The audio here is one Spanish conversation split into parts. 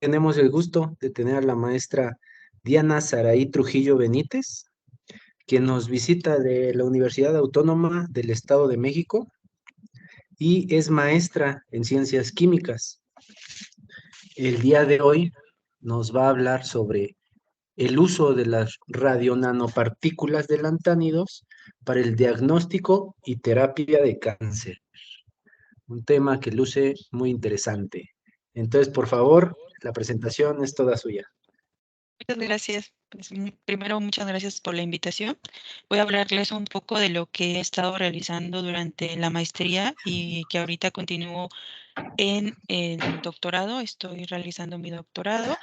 Tenemos el gusto de tener a la maestra Diana Saraí Trujillo Benítez, quien nos visita de la Universidad Autónoma del Estado de México y es maestra en ciencias químicas. El día de hoy nos va a hablar sobre el uso de las radionanopartículas de lantánidos para el diagnóstico y terapia de cáncer. Un tema que luce muy interesante. Entonces, por favor, la presentación es toda suya. Muchas gracias. Pues, primero, muchas gracias por la invitación. Voy a hablarles un poco de lo que he estado realizando durante la maestría y que ahorita continúo en el doctorado. Estoy realizando mi doctorado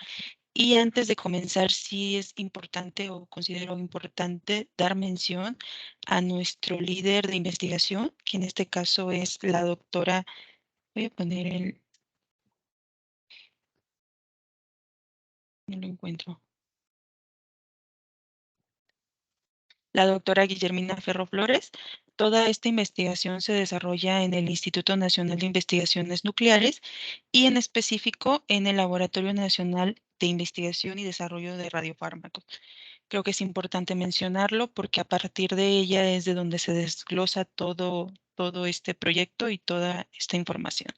y antes de comenzar, sí es importante o considero importante dar mención a nuestro líder de investigación, que en este caso es la doctora. Voy a poner no lo encuentro. La doctora Guillermina Ferro Flores. Toda esta investigación se desarrolla en el Instituto Nacional de Investigaciones Nucleares y en específico en el Laboratorio Nacional de Investigación y Desarrollo de Radiofármacos. Creo que es importante mencionarlo porque a partir de ella es de donde se desglosa todo este proyecto y toda esta información.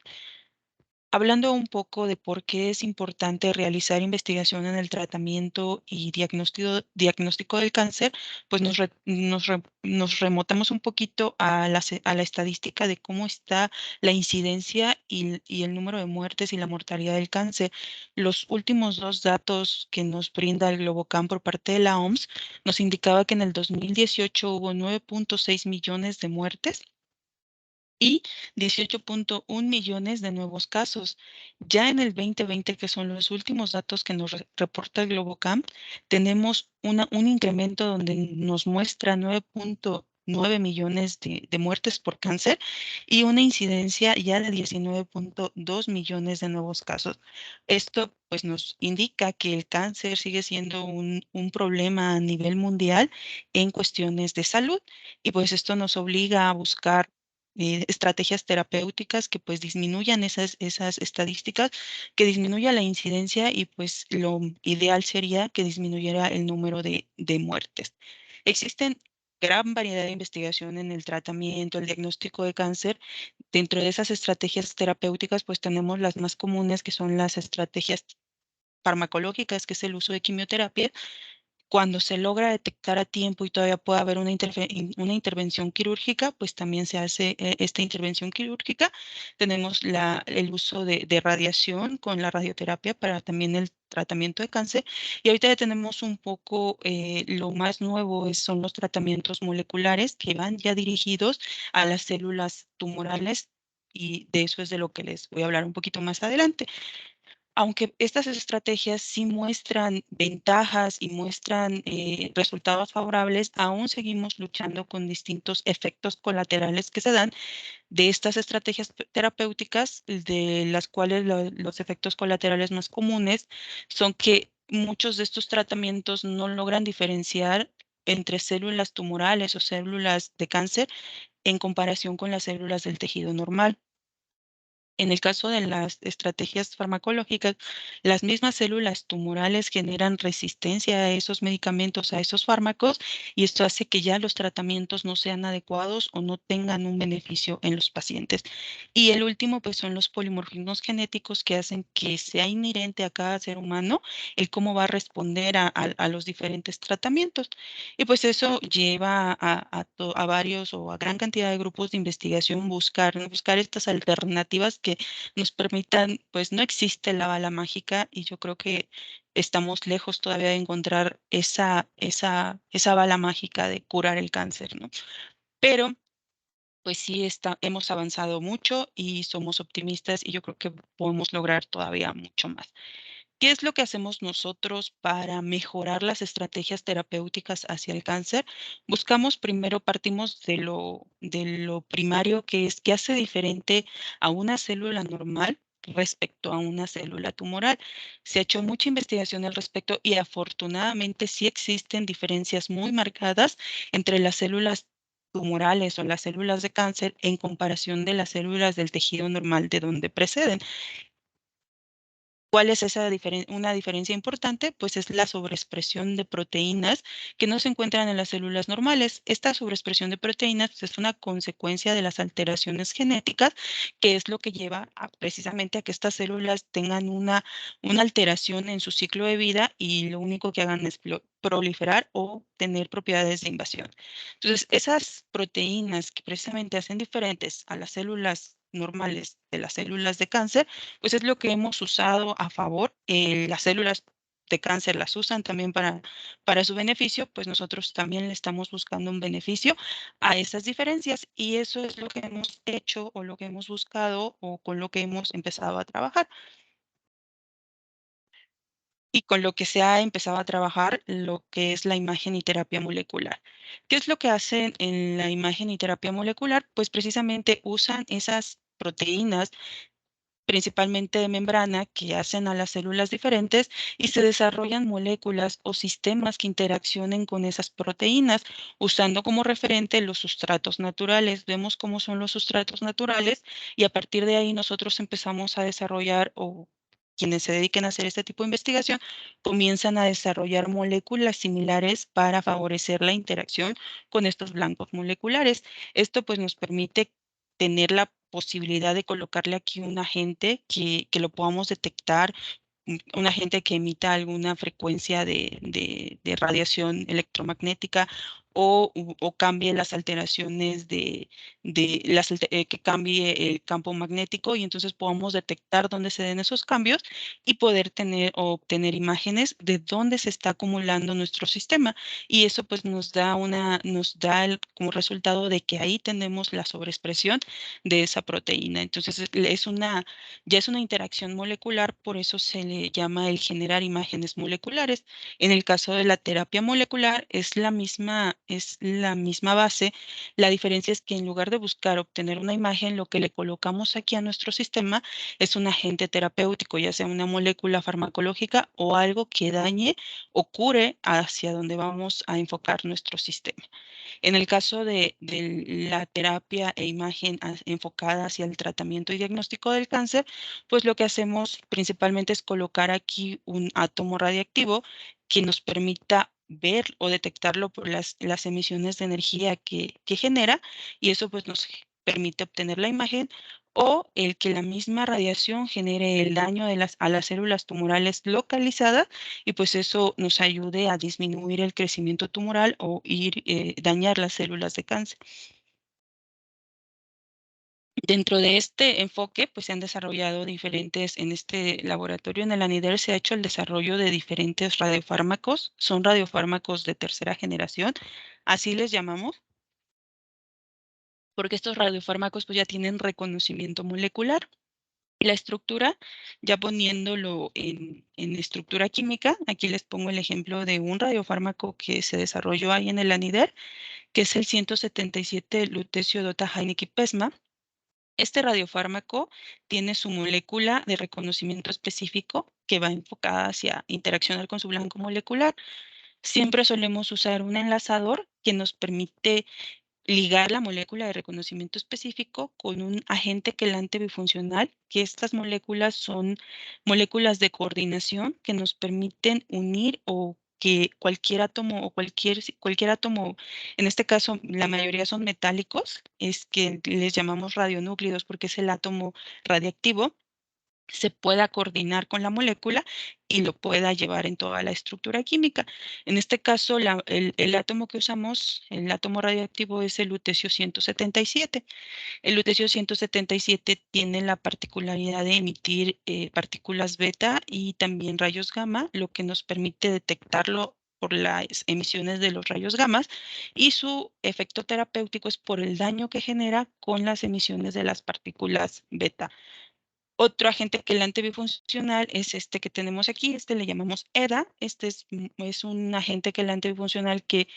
Hablando un poco de por qué es importante realizar investigación en el tratamiento y diagnóstico del cáncer, pues nos remontamos un poquito a la estadística de cómo está la incidencia y el número de muertes y la mortalidad del cáncer. Los últimos dos datos que nos brinda el Globocam por parte de la OMS nos indicaba que en el 2018 hubo 9.6 millones de muertes y 18.1 millones de nuevos casos. Ya en el 2020, que son los últimos datos que nos reporta el Globocam, tenemos un incremento donde nos muestra 9.9 millones de muertes por cáncer y una incidencia ya de 19.2 millones de nuevos casos. Esto pues nos indica que el cáncer sigue siendo un problema a nivel mundial en cuestiones de salud y pues esto nos obliga a buscar estrategias terapéuticas que pues disminuyan esas estadísticas, que disminuya la incidencia y pues lo ideal sería que disminuyera el número de muertes. Existen gran variedad de investigación en el tratamiento, el diagnóstico de cáncer. Dentro de esas estrategias terapéuticas pues tenemos las más comunes que son las estrategias farmacológicas, que es el uso de quimioterapia cuando se logra detectar a tiempo y todavía puede haber una intervención quirúrgica, pues también se hace esta intervención quirúrgica. Tenemos el uso de radiación con la radioterapia para también el tratamiento de cáncer. Y ahorita ya tenemos un poco lo más nuevo son los tratamientos moleculares que van ya dirigidos a las células tumorales y de eso es de lo que les voy a hablar un poquito más adelante. Aunque estas estrategias sí muestran ventajas y muestran resultados favorables, aún seguimos luchando con distintos efectos colaterales que se dan de estas estrategias terapéuticas, de las cuales los efectos colaterales más comunes son que muchos de estos tratamientos no logran diferenciar entre células tumorales o células de cáncer en comparación con las células del tejido normal. En el caso de las estrategias farmacológicas, las mismas células tumorales generan resistencia a esos medicamentos, a esos fármacos, y esto hace que ya los tratamientos no sean adecuados o no tengan un beneficio en los pacientes. Y el último, pues son los polimorfismos genéticos que hacen que sea inherente a cada ser humano el cómo va a responder a los diferentes tratamientos. Y pues eso lleva a varios o a gran cantidad de grupos de investigación buscar estas alternativas que nos permitan, pues no existe la bala mágica y yo creo que estamos lejos todavía de encontrar esa bala mágica de curar el cáncer, ¿no? Pero pues sí hemos avanzado mucho y somos optimistas y yo creo que podemos lograr todavía mucho más. ¿Qué es lo que hacemos nosotros para mejorar las estrategias terapéuticas hacia el cáncer? Partimos de lo primario, que es qué hace diferente a una célula normal respecto a una célula tumoral. Se ha hecho mucha investigación al respecto y afortunadamente sí existen diferencias muy marcadas entre las células tumorales o las células de cáncer en comparación de las células del tejido normal de donde preceden. ¿Cuál es una diferencia importante? Pues es la sobreexpresión de proteínas que no se encuentran en las células normales. Esta sobreexpresión de proteínas pues, es una consecuencia de las alteraciones genéticas, que es lo que lleva precisamente a que estas células tengan una alteración en su ciclo de vida y lo único que hagan es proliferar o tener propiedades de invasión. Entonces, esas proteínas que precisamente hacen diferentes a las células normales de las células de cáncer, pues es lo que hemos usado a favor. Las células de cáncer las usan también para su beneficio, pues nosotros también le estamos buscando un beneficio a esas diferencias y eso es lo que hemos hecho o lo que hemos buscado o con lo que hemos empezado a trabajar. Y con lo que se ha empezado a trabajar lo que es la imagen y terapia molecular. ¿Qué es lo que hacen en la imagen y terapia molecular? Pues precisamente usan esas proteínas principalmente de membrana, que hacen a las células diferentes y se desarrollan moléculas o sistemas que interaccionen con esas proteínas, usando como referente los sustratos naturales. Vemos cómo son los sustratos naturales y a partir de ahí nosotros empezamos a desarrollar o quienes se dediquen a hacer este tipo de investigación comienzan a desarrollar moléculas similares para favorecer la interacción con estos blancos moleculares. Esto pues nos permite tener la posibilidad de colocarle aquí un agente que lo podamos detectar, un agente que emita alguna frecuencia de radiación electromagnética o cambie las alteraciones que cambie el campo magnético y entonces podamos detectar dónde se den esos cambios y poder tener o obtener imágenes de dónde se está acumulando nuestro sistema. Y eso pues nos da como resultado de que ahí tenemos la sobreexpresión de esa proteína. Entonces ya es una interacción molecular, por eso se le llama el generar imágenes moleculares. En el caso de la terapia molecular es la misma base. La diferencia es que en lugar de buscar obtener una imagen, lo que le colocamos aquí a nuestro sistema es un agente terapéutico, ya sea una molécula farmacológica o algo que dañe o cure hacia donde vamos a enfocar nuestro sistema. En el caso de la terapia e imagen enfocada hacia el tratamiento y diagnóstico del cáncer, pues lo que hacemos principalmente es colocar aquí un átomo radiactivo que nos permita ver o detectarlo por las emisiones de energía que genera y eso pues nos permite obtener la imagen o el que la misma radiación genere el daño a las células tumorales localizadas y pues eso nos ayude a disminuir el crecimiento tumoral o dañar las células de cáncer. Dentro de este enfoque, pues se han desarrollado en este laboratorio en el ANIDER se ha hecho el desarrollo de diferentes radiofármacos, son radiofármacos de tercera generación, así les llamamos, porque estos radiofármacos pues ya tienen reconocimiento molecular. La estructura, ya poniéndolo en estructura química, aquí les pongo el ejemplo de un radiofármaco que se desarrolló ahí en el ANIDER, que es el 177 lutecio dota Pesma. Este radiofármaco tiene su molécula de reconocimiento específico que va enfocada hacia interaccionar con su blanco molecular. Siempre solemos usar un enlazador que nos permite ligar la molécula de reconocimiento específico con un agente quelante bifuncional, que estas moléculas son moléculas de coordinación que nos permiten unir o que cualquier átomo o cualquier átomo, en este caso la mayoría son metálicos, es que les llamamos radionúclidos porque es el átomo radiactivo, se pueda coordinar con la molécula y lo pueda llevar en toda la estructura química. En este caso, el átomo que usamos, el átomo radioactivo es el lutecio 177. El lutecio 177 tiene la particularidad de emitir partículas beta y también rayos gamma, lo que nos permite detectarlo por las emisiones de los rayos gamma y su efecto terapéutico es por el daño que genera con las emisiones de las partículas beta. Otro agente quelante bifuncional es este que tenemos aquí, este le llamamos EDA, este es un agente quelante bifuncional que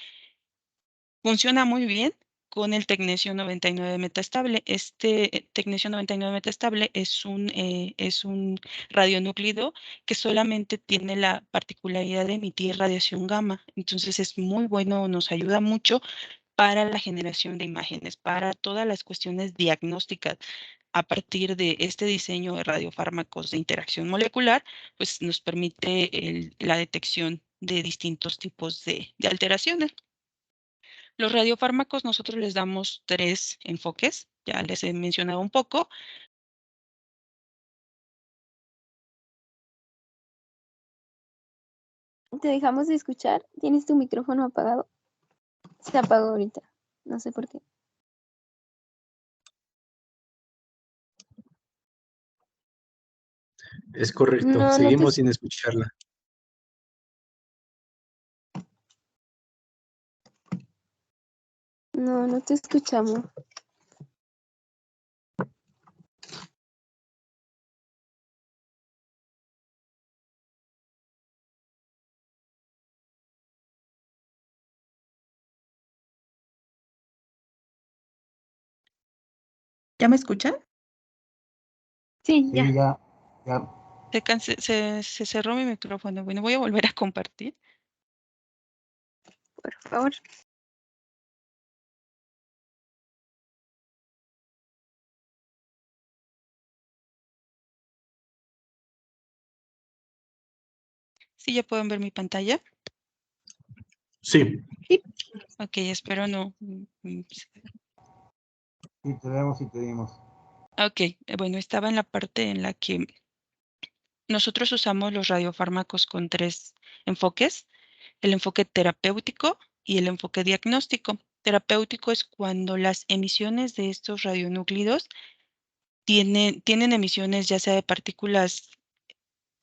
funciona muy bien con el tecnesio 99 metaestable. Este tecnesio 99 metaestable es un radionúclido que solamente tiene la particularidad de emitir radiación gamma, entonces es muy bueno, nos ayuda mucho para la generación de imágenes, para todas las cuestiones diagnósticas a partir de este diseño de radiofármacos de interacción molecular, pues nos permite la detección de distintos tipos de alteraciones. Los radiofármacos nosotros les damos 3 enfoques, ya les he mencionado un poco. Te dejamos de escuchar. ¿Tienes tu micrófono apagado? Se apagó ahorita. No sé por qué. Es correcto, No, seguimos sin escucharla. no te escuchamos. ¿Ya me escuchan? Sí, Sí, ya. ya. Se cerró mi micrófono. Bueno, voy a volver a compartir. Por favor. ¿Sí ya pueden ver mi pantalla? Sí, Ok, espero no. Sí, te vemos y te dimos. Ok, bueno, estaba en la parte en la que nosotros usamos los radiofármacos con 3 enfoques: el enfoque terapéutico y el enfoque diagnóstico. Terapéutico es cuando las emisiones de estos radionúclidos tienen emisiones ya sea de partículas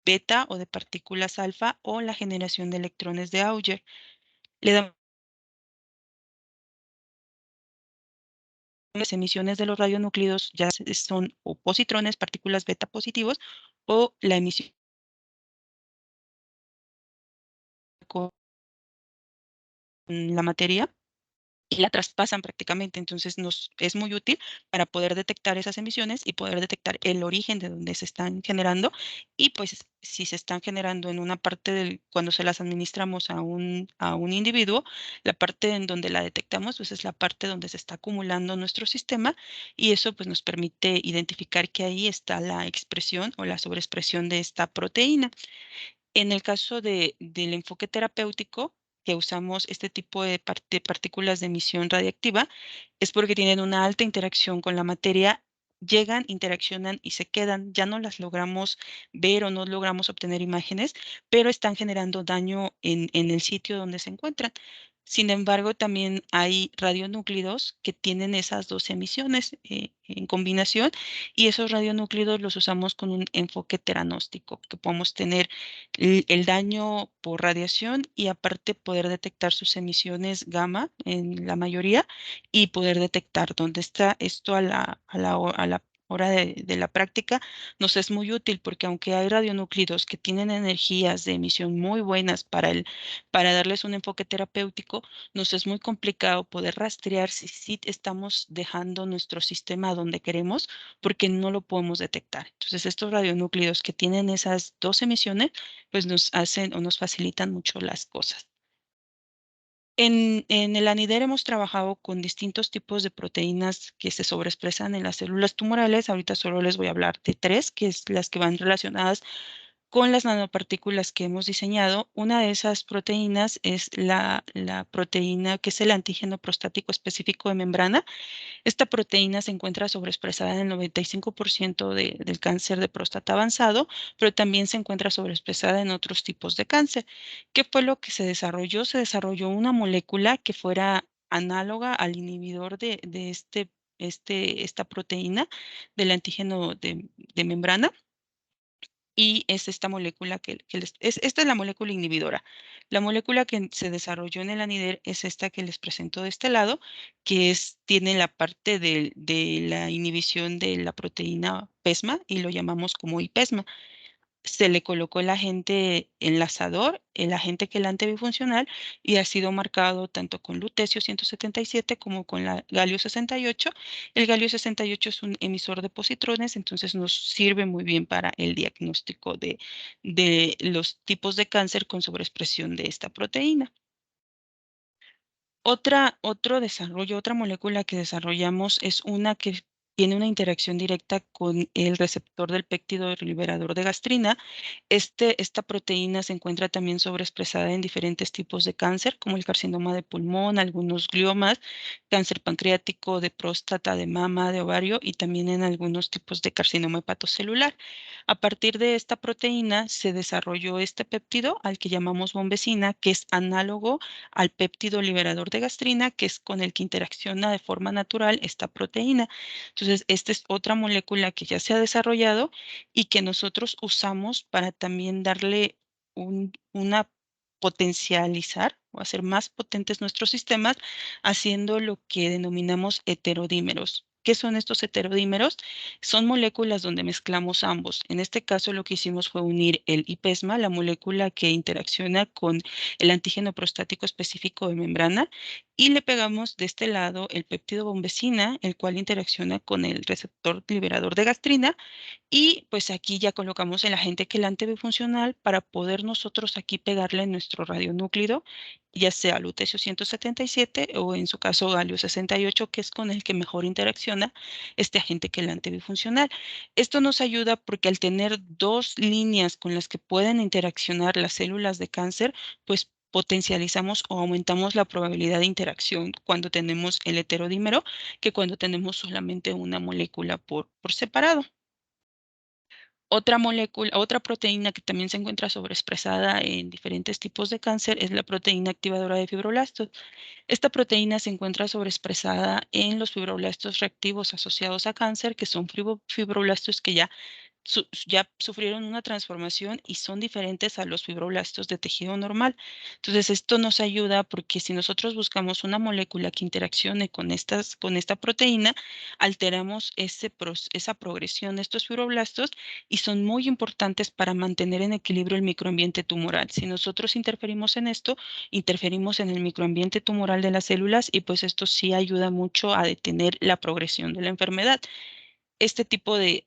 beta o de partículas alfa o la generación de electrones de Auger. Le damos las emisiones de los radionúclidos, ya son o positrones, partículas beta positivos, o la emisión con la materia y la traspasan prácticamente. Entonces nos es muy útil para poder detectar esas emisiones y poder detectar el origen de donde se están generando. Y pues si se están generando en una parte cuando se las administramos a un individuo, la parte en donde la detectamos, pues es la parte donde se está acumulando nuestro sistema, y eso pues nos permite identificar que ahí está la expresión o la sobreexpresión de esta proteína. En el caso del enfoque terapéutico, que usamos este tipo de partículas de emisión radiactiva, es porque tienen una alta interacción con la materia, llegan, interaccionan y se quedan. Ya no las logramos ver o no logramos obtener imágenes, pero están generando daño en el sitio donde se encuentran. Sin embargo, también hay radionúclidos que tienen esas 2 emisiones en combinación, y esos radionúclidos los usamos con un enfoque teranóstico, que podemos tener el daño por radiación y aparte poder detectar sus emisiones gamma en la mayoría y poder detectar dónde está esto a la hora de la práctica. Nos es muy útil porque aunque hay radionúclidos que tienen energías de emisión muy buenas para darles un enfoque terapéutico, nos es muy complicado poder rastrear si sí estamos dejando nuestro sistema donde queremos, porque no lo podemos detectar. Entonces, estos radionúclidos que tienen esas 2 emisiones, pues nos hacen o nos facilitan mucho las cosas. En el ANIDER hemos trabajado con distintos tipos de proteínas que se sobreexpresan en las células tumorales. Ahorita solo les voy a hablar de 3, que es las que van relacionadas con las nanopartículas que hemos diseñado. Una de esas proteínas es la proteína que es el antígeno prostático específico de membrana. Esta proteína se encuentra sobreexpresada en el 95% del cáncer de próstata avanzado, pero también se encuentra sobreexpresada en otros tipos de cáncer. ¿Qué fue lo que se desarrolló? Se desarrolló una molécula que fuera análoga al inhibidor de esta proteína del antígeno de membrana, y es esta molécula esta es la molécula inhibidora. La molécula que se desarrolló en el ANIDER es esta que les presento de este lado, que tiene la parte de la inhibición de la proteína PESMA y lo llamamos como IPESMA. Se le colocó el agente enlazador, el agente quelante bifuncional, y ha sido marcado tanto con lutecio 177 como con la galio 68. El galio 68 es un emisor de positrones, entonces nos sirve muy bien para el diagnóstico de los tipos de cáncer con sobreexpresión de esta proteína. Otra molécula que desarrollamos es una que tiene una interacción directa con el receptor del péptido liberador de gastrina. Esta proteína se encuentra también sobreexpresada en diferentes tipos de cáncer, como el carcinoma de pulmón, algunos gliomas, cáncer pancreático, de próstata, de mama, de ovario y también en algunos tipos de carcinoma hepatocelular. A partir de esta proteína se desarrolló este péptido al que llamamos bombecina, que es análogo al péptido liberador de gastrina, que es con el que interacciona de forma natural esta proteína. Entonces, esta es otra molécula que ya se ha desarrollado y que nosotros usamos para también darle una potencializar o hacer más potentes nuestros sistemas, haciendo lo que denominamos heterodímeros. ¿Qué son estos heterodímeros? Son moléculas donde mezclamos ambos. En este caso, lo que hicimos fue unir el IPESMA, la molécula que interacciona con el antígeno prostático específico de membrana, y le pegamos de este lado el péptido bombecina, el cual interacciona con el receptor liberador de gastrina, y pues aquí ya colocamos el agente quelante bifuncional para poder nosotros aquí pegarle nuestro radionúclido, ya sea lutecio 177 o en su caso galio 68, que es con el que mejor interacciona este agente quelante bifuncional. Esto nos ayuda porque al tener dos líneas con las que pueden interaccionar las células de cáncer, pues potencializamos o aumentamos la probabilidad de interacción cuando tenemos el heterodímero que cuando tenemos solamente una molécula por separado. Otra molécula, otra proteína que también se encuentra sobreexpresada en diferentes tipos de cáncer es la proteína activadora de fibroblastos. Esta proteína se encuentra sobreexpresada en los fibroblastos reactivos asociados a cáncer, que son fibroblastos que ya sufrieron una transformación y son diferentes a los fibroblastos de tejido normal. Entonces, esto nos ayuda porque si nosotros buscamos una molécula que interaccione con esta proteína, alteramos esa progresión de estos fibroblastos y son muy importantes para mantener en equilibrio el microambiente tumoral. Si nosotros interferimos en esto, interferimos en el microambiente tumoral de las células y pues esto sí ayuda mucho a detener la progresión de la enfermedad. Este tipo de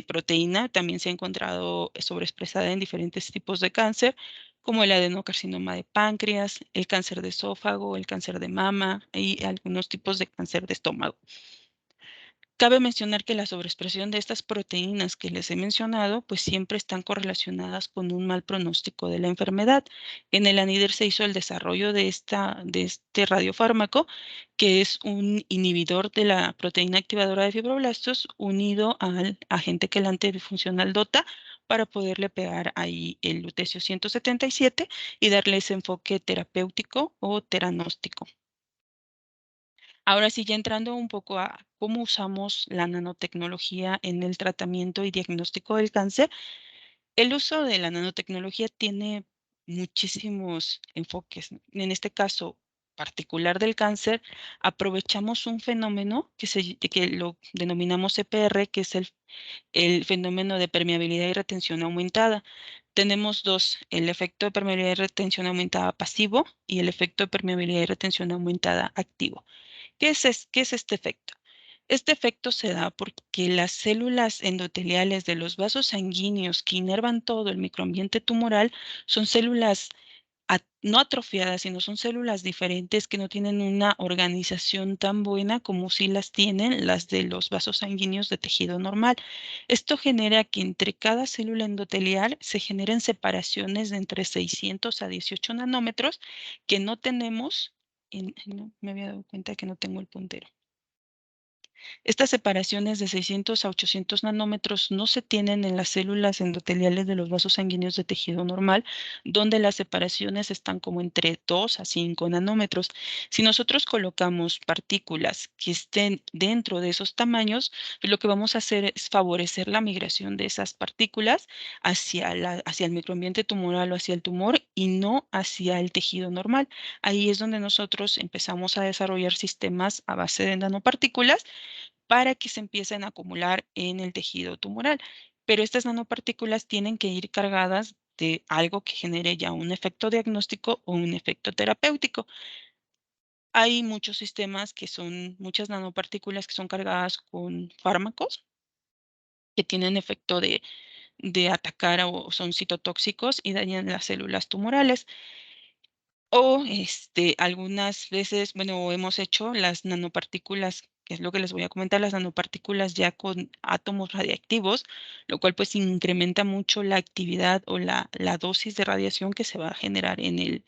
proteína también se ha encontrado sobreexpresada en diferentes tipos de cáncer, como el adenocarcinoma de páncreas, el cáncer de esófago, el cáncer de mama y algunos tipos de cáncer de estómago. Cabe mencionar que la sobreexpresión de estas proteínas que les he mencionado, pues siempre están correlacionadas con un mal pronóstico de la enfermedad. En el ANIDER se hizo el desarrollo de este radiofármaco, que es un inhibidor de la proteína activadora de fibroblastos unido al agente quelante bifuncional DOTA para poderle pegar ahí el lutecio 177 y darle ese enfoque terapéutico o teranóstico. Ahora sí, ya entrando un poco a cómo usamos la nanotecnología en el tratamiento y diagnóstico del cáncer, el uso de la nanotecnología tiene muchísimos enfoques, ¿no? En este caso particular del cáncer, aprovechamos un fenómeno que lo denominamos EPR, que es el fenómeno de permeabilidad y retención aumentada. Tenemos dos, el efecto de permeabilidad y retención aumentada pasivo y el efecto de permeabilidad y retención aumentada activo. ¿Qué es este efecto? Este efecto se da porque las células endoteliales de los vasos sanguíneos que inervan todo el microambiente tumoral son células no atrofiadas, sino son células diferentes que no tienen una organización tan buena como si las tienen las de los vasos sanguíneos de tejido normal. Esto genera que entre cada célula endotelial se generen separaciones de entre 600 a 18 nanómetros que no tenemos. No, me había dado cuenta que no tengo el puntero. Estas separaciones de 600 a 800 nanómetros no se tienen en las células endoteliales de los vasos sanguíneos de tejido normal, donde las separaciones están como entre 2 a 5 nanómetros. Si nosotros colocamos partículas que estén dentro de esos tamaños, pues lo que vamos a hacer es favorecer la migración de esas partículas hacia el microambiente tumoral o hacia el tumor y no hacia el tejido normal. Ahí es donde nosotros empezamos a desarrollar sistemas a base de nanopartículas para que se empiecen a acumular en el tejido tumoral. Pero estas nanopartículas tienen que ir cargadas de algo que genere ya un efecto diagnóstico o un efecto terapéutico. Hay muchos sistemas que son, muchas nanopartículas que son cargadas con fármacos que tienen efecto de atacar o son citotóxicos y dañan las células tumorales. O algunas veces, bueno, hemos hecho las nanopartículas que es lo que les voy a comentar, las nanopartículas ya con átomos radiactivos, lo cual pues incrementa mucho la actividad o la dosis de radiación que se va a generar en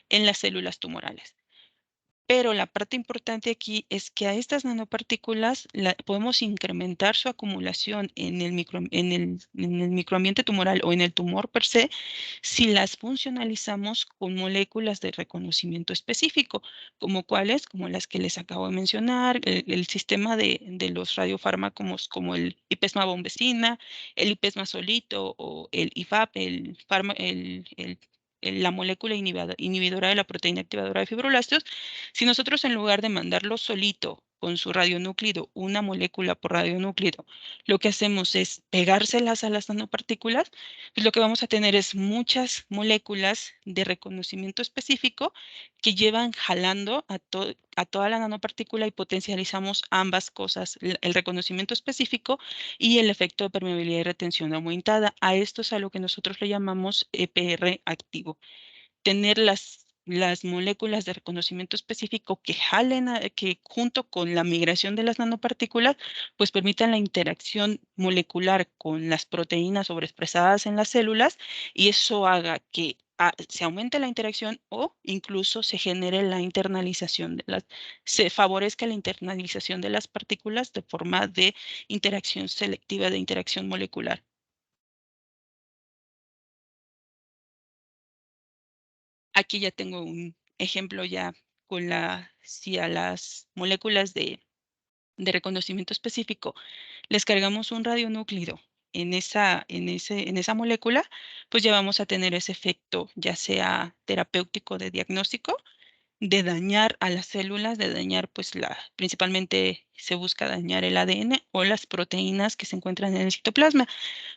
las células tumorales. Pero la parte importante aquí es que a estas nanopartículas podemos incrementar su acumulación en el microambiente tumoral o en el tumor per se si las funcionalizamos con moléculas de reconocimiento específico, como cuáles, como las que les acabo de mencionar, el sistema de los radiofármacos como el ipesma-bombecina, el ipesma solito o el IFAP, la molécula inhibidora de la proteína activadora de fibroblastos. Si nosotros en lugar de mandarlo solito con su radionúclido, una molécula por radionúclido, lo que hacemos es pegárselas a las nanopartículas, pues lo que vamos a tener es muchas moléculas de reconocimiento específico que llevan jalando a toda la nanopartícula y potencializamos ambas cosas, el reconocimiento específico y el efecto de permeabilidad y retención aumentada. A esto es a lo que nosotros le llamamos EPR activo. Tener las moléculas de reconocimiento específico que jalen, que junto con la migración de las nanopartículas, pues permitan la interacción molecular con las proteínas sobreexpresadas en las células y eso haga que se aumente la interacción o incluso se genere la internalización se favorezca la internalización de las partículas de forma de interacción selectiva, de interacción molecular. Aquí ya tengo un ejemplo ya con si a las moléculas de reconocimiento específico les cargamos un radionúclido en esa molécula, pues ya vamos a tener ese efecto, ya sea terapéutico de diagnóstico, de dañar a las células, de dañar, pues principalmente se busca dañar el ADN o las proteínas que se encuentran en el citoplasma.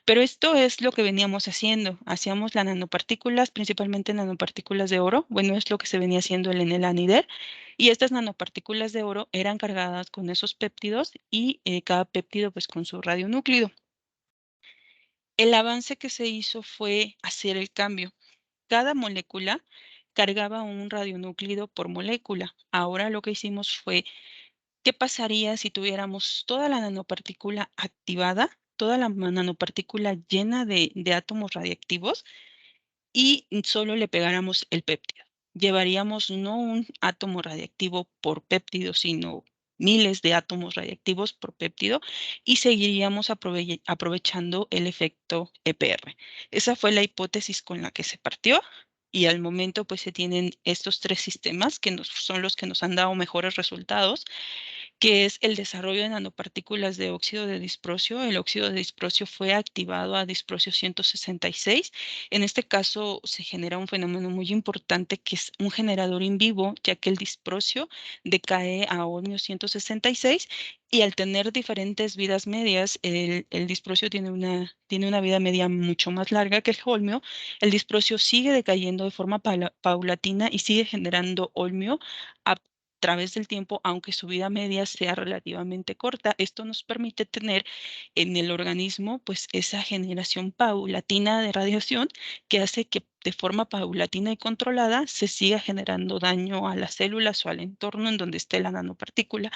Pero esto es lo que veníamos haciendo. Hacíamos las nanopartículas, principalmente nanopartículas de oro. Bueno, es lo que se venía haciendo en el ANIDER. Y estas nanopartículas de oro eran cargadas con esos péptidos y cada péptido pues con su radionúclido. El avance que se hizo fue hacer el cambio. Cada molécula cargaba un radionúclido por molécula. Ahora lo que hicimos fue, ¿qué pasaría si tuviéramos toda la nanopartícula activada, toda la nanopartícula llena de átomos radiactivos y solo le pegáramos el péptido? Llevaríamos no un átomo radiactivo por péptido, sino miles de átomos radiactivos por péptido y seguiríamos aprovechando el efecto EPR. Esa fue la hipótesis con la que se partió. Y al momento pues se tienen estos tres sistemas que son los que nos han dado mejores resultados, que es el desarrollo de nanopartículas de óxido de disprocio. El óxido de disprocio fue activado a disprocio 166. En este caso se genera un fenómeno muy importante que es un generador in vivo, ya que el disprocio decae a ohmio 166 y al tener diferentes vidas medias, el disprocio tiene una vida media mucho más larga que el holmio. El disprocio sigue decayendo de forma paulatina y sigue generando holmio a través del tiempo, aunque su vida media sea relativamente corta. Esto nos permite tener en el organismo pues esa generación paulatina de radiación que hace que de forma paulatina y controlada se siga generando daño a las células o al entorno en donde esté la nanopartícula,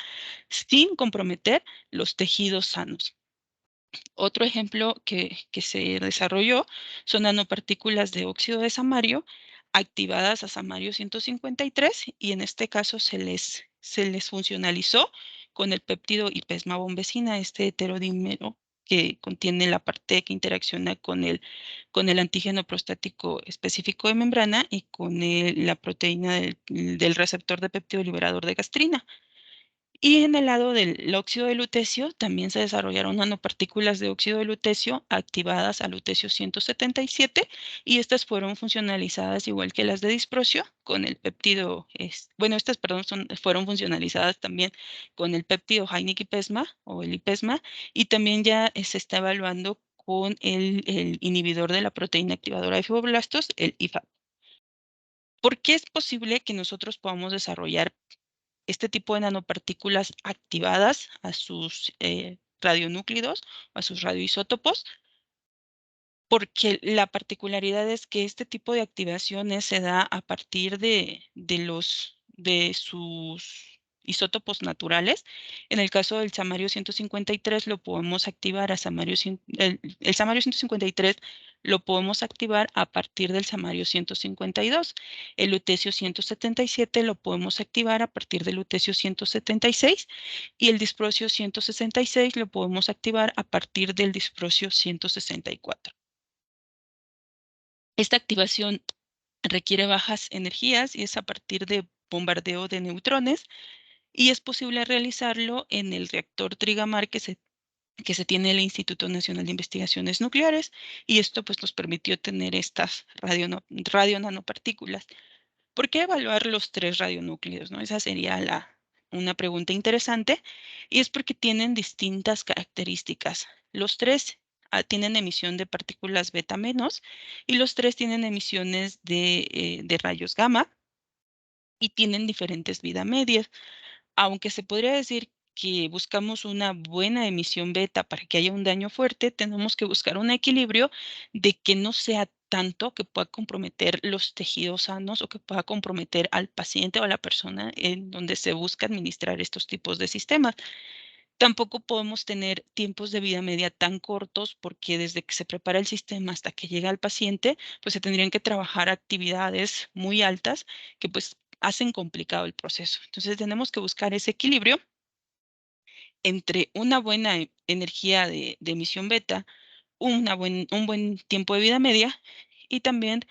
sin comprometer los tejidos sanos. Otro ejemplo que se desarrolló son nanopartículas de óxido de samario activadas a samario 153 y en este caso se les funcionalizó con el péptido ipesma-bombecina, este heterodímero que contiene la parte que interacciona con el antígeno prostático específico de membrana y con la proteína del receptor de péptido liberador de gastrina. Y en el lado del óxido de lutecio también se desarrollaron nanopartículas de óxido de lutecio activadas a lutecio 177 y estas fueron funcionalizadas igual que las de disprocio con el péptido, estas, perdón, fueron funcionalizadas también con el péptido Heineck-Ipesma o el Ipesma y también ya se está evaluando con el inhibidor de la proteína activadora de fibroblastos, el IFAP. ¿Por qué es posible que nosotros podamos desarrollar este tipo de nanopartículas activadas a sus radionúclidos, a sus radioisótopos? Porque la particularidad es que este tipo de activaciones se da a partir de sus isótopos naturales. En el caso del samario 153 lo podemos activar a el samario 153 lo podemos activar a partir del samario 152. El lutecio 177 lo podemos activar a partir del lutecio 176 y el disprosio 166 lo podemos activar a partir del disprosio 164. Esta activación requiere bajas energías y es a partir de bombardeo de neutrones y es posible realizarlo en el reactor Trigamar que se tiene en el Instituto Nacional de Investigaciones Nucleares, y esto pues nos permitió tener estas radionanopartículas. ¿Por qué evaluar los 3 radionúclidos, no? Esa sería una pregunta interesante, y es porque tienen distintas características. Los 3 tienen emisión de partículas beta menos y los 3 tienen emisiones de rayos gamma y tienen diferentes vida medias. Aunque se podría decir que buscamos una buena emisión beta para que haya un daño fuerte, tenemos que buscar un equilibrio de que no sea tanto que pueda comprometer los tejidos sanos o que pueda comprometer al paciente o a la persona en donde se busca administrar estos tipos de sistemas. Tampoco podemos tener tiempos de vida media tan cortos porque desde que se prepara el sistema hasta que llega al paciente, pues se tendrían que trabajar actividades muy altas que pues hacen complicado el proceso. Entonces tenemos que buscar ese equilibrio entre una buena energía de emisión beta, un buen tiempo de vida media y también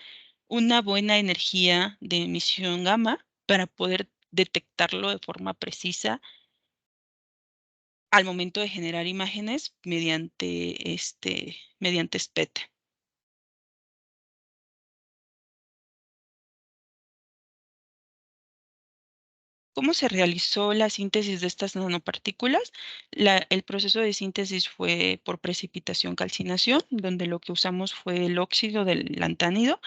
una buena energía de emisión gamma para poder detectarlo de forma precisa al momento de generar imágenes mediante SPECT. ¿Cómo se realizó la síntesis de estas nanopartículas? El proceso de síntesis fue por precipitación-calcinación, donde lo que usamos fue el óxido del lantánido.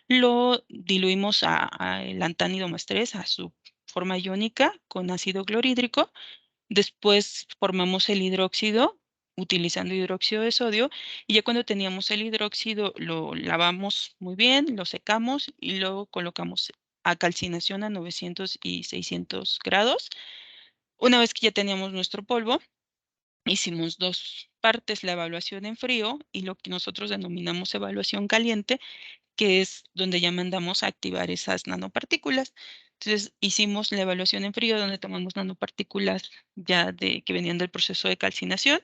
Lo diluimos el lantánido más 3 a su forma iónica con ácido clorhídrico. Después formamos el hidróxido utilizando hidróxido de sodio, y ya cuando teníamos el hidróxido lo lavamos muy bien, lo secamos y luego colocamos a calcinación a 900 y 600 grados. Una vez que ya teníamos nuestro polvo, hicimos 2 partes, la evaluación en frío y lo que nosotros denominamos evaluación caliente, que es donde ya mandamos a activar esas nanopartículas. Entonces, hicimos la evaluación en frío, donde tomamos nanopartículas ya que venían del proceso de calcinación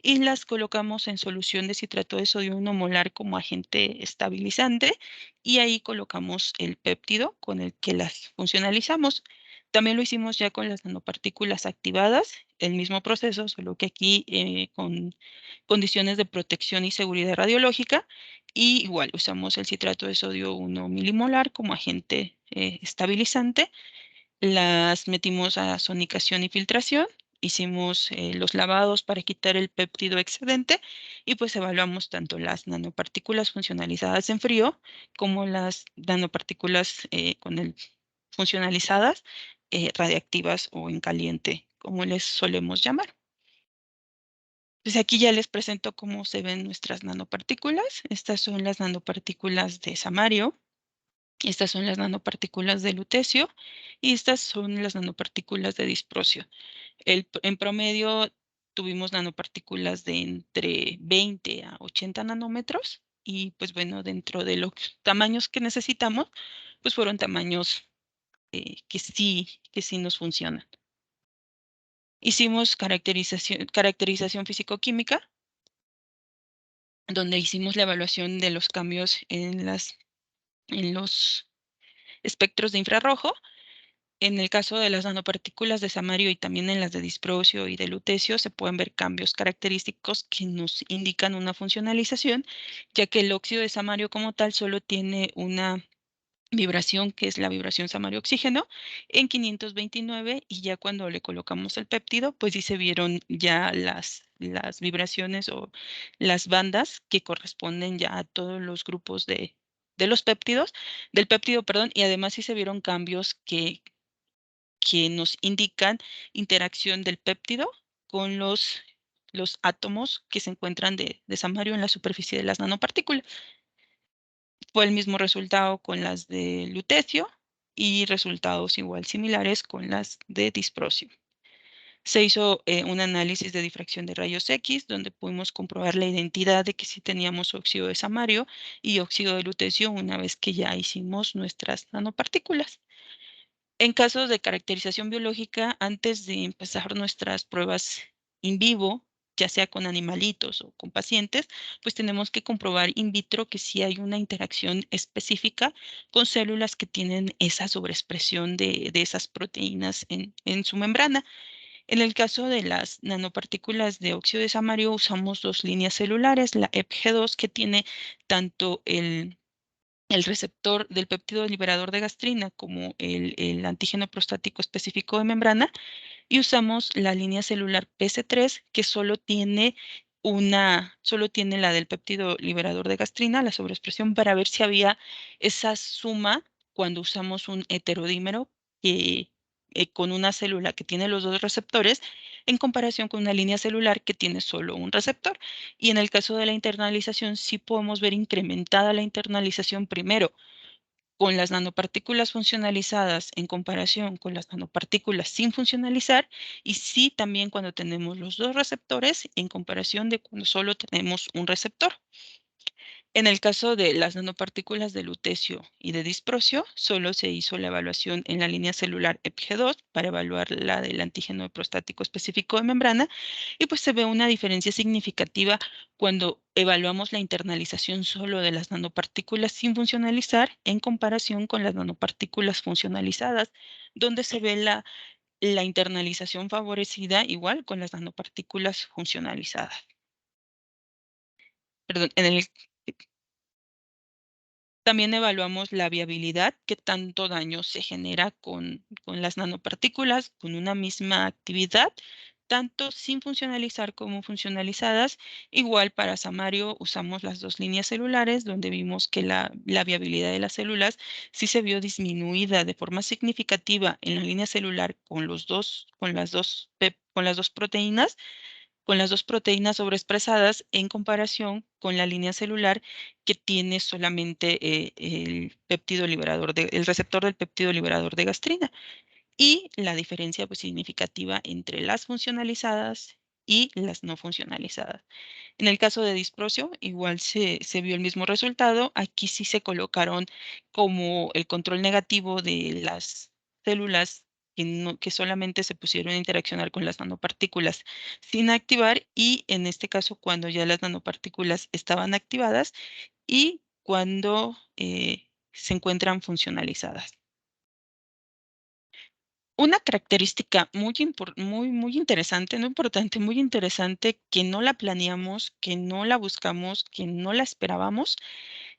y las colocamos en solución de citrato de sodio 1 molar como agente estabilizante, y ahí colocamos el péptido con el que las funcionalizamos. También lo hicimos ya con las nanopartículas activadas, el mismo proceso, solo que aquí con condiciones de protección y seguridad radiológica. Y igual usamos el citrato de sodio 1 milimolar como agente estabilizante. Las metimos a sonicación y filtración. Hicimos los lavados para quitar el péptido excedente y pues evaluamos tanto las nanopartículas funcionalizadas en frío como las nanopartículas funcionalizadas radiactivas o en caliente, como les solemos llamar. Pues aquí ya les presento cómo se ven nuestras nanopartículas. Estas son las nanopartículas de samario, estas son las nanopartículas de lutecio y estas son las nanopartículas de disprosio. En promedio tuvimos nanopartículas de entre 20 a 80 nanómetros y pues bueno, dentro de los tamaños que necesitamos, pues fueron tamaños que sí nos funcionan. Hicimos caracterización físico-química, donde hicimos la evaluación de los cambios en los espectros de infrarrojo. En el caso de las nanopartículas de samario y también en las de disprosio y de lutecio se pueden ver cambios característicos que nos indican una funcionalización, ya que el óxido de samario como tal solo tiene una vibración, que es la vibración samario-oxígeno, en 529, y ya cuando le colocamos el péptido, pues sí se vieron ya las vibraciones o las bandas que corresponden ya a todos los grupos de los péptidos, del péptido, perdón, y además sí se vieron cambios que nos indican interacción del péptido con los átomos que se encuentran de samario en la superficie de las nanopartículas. Fue el mismo resultado con las de lutecio, y resultados igual similares con las de disprosio. Se hizo un análisis de difracción de rayos X, donde pudimos comprobar la identidad de que sí teníamos óxido de samario y óxido de lutecio una vez que ya hicimos nuestras nanopartículas. En casos de caracterización biológica, antes de empezar nuestras pruebas in vivo, ya sea con animalitos o con pacientes, pues tenemos que comprobar in vitro que sí hay una interacción específica con células que tienen esa sobreexpresión de esas proteínas en su membrana. En el caso de las nanopartículas de óxido de samario, usamos dos líneas celulares, la EPG2, que tiene tanto el receptor del péptido liberador de gastrina como el antígeno prostático específico de membrana, y usamos la línea celular PC3, que solo tiene la del péptido liberador de gastrina, la sobreexpresión, para ver si había esa suma cuando usamos un heterodímero con una célula que tiene los dos receptores, en comparación con una línea celular que tiene solo un receptor. Y en el caso de la internalización, sí podemos ver incrementada la internalización primero con las nanopartículas funcionalizadas en comparación con las nanopartículas sin funcionalizar, y sí también cuando tenemos los dos receptores en comparación de cuando solo tenemos un receptor. En el caso de las nanopartículas de lutecio y de disprosio, solo se hizo la evaluación en la línea celular EPG2 para evaluar la del antígeno prostático específico de membrana, y pues se ve una diferencia significativa cuando evaluamos la internalización solo de las nanopartículas sin funcionalizar en comparación con las nanopartículas funcionalizadas, donde se ve la internalización favorecida igual con las nanopartículas funcionalizadas. Perdón, también evaluamos la viabilidad, qué tanto daño se genera con las nanopartículas, con una misma actividad, tanto sin funcionalizar como funcionalizadas. Igual para samario usamos las dos líneas celulares, donde vimos que la viabilidad de las células sí se vio disminuida de forma significativa en la línea celular con las dos proteínas, sobreexpresadas en comparación con la línea celular que tiene solamente el receptor del péptido liberador de gastrina. Y la diferencia pues, significativa entre las funcionalizadas y las no funcionalizadas. En el caso de disprosio, igual se vio el mismo resultado. Aquí sí se colocaron como el control negativo de las células que solamente se pusieron a interaccionar con las nanopartículas sin activar, y en este caso cuando ya las nanopartículas estaban activadas y cuando se encuentran funcionalizadas. Una característica muy interesante, no importante, muy interesante, que no la planeamos, que no la buscamos, que no la esperábamos,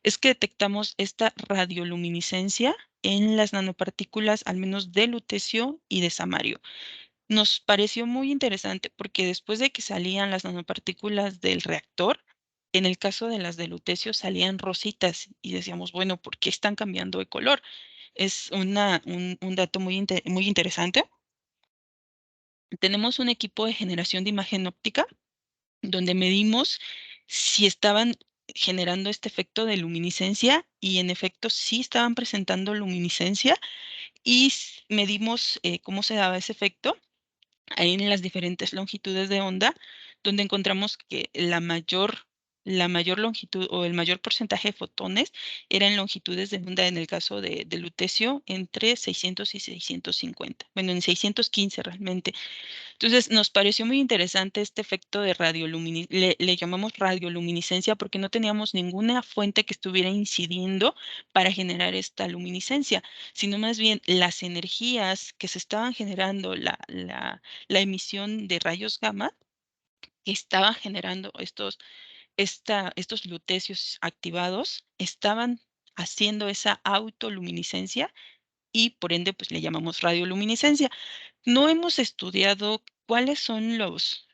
es que detectamos esta radioluminiscencia en las nanopartículas, al menos de lutecio y de samario. Nos pareció muy interesante porque después de que salían las nanopartículas del reactor, en el caso de las de lutecio salían rositas y decíamos, bueno, ¿por qué están cambiando de color? Es un dato muy interesante. Tenemos un equipo de generación de imagen óptica donde medimos si estaban generando este efecto de luminiscencia, y en efecto sí estaban presentando luminiscencia, y medimos cómo se daba ese efecto ahí en las diferentes longitudes de onda, donde encontramos que la mayor longitud o el mayor porcentaje de fotones era en longitudes de onda, en el caso de lutecio, entre 600 y 650. Bueno, en 615 realmente. Entonces, nos pareció muy interesante este efecto de radioluminiscencia, le llamamos radioluminiscencia porque no teníamos ninguna fuente que estuviera incidiendo para generar esta luminiscencia, sino más bien las energías que se estaban generando, la emisión de rayos gamma que estaban generando estos lutecios activados, estaban haciendo esa autoluminiscencia, y por ende, pues le llamamos radioluminiscencia. No hemos estudiado cuáles son los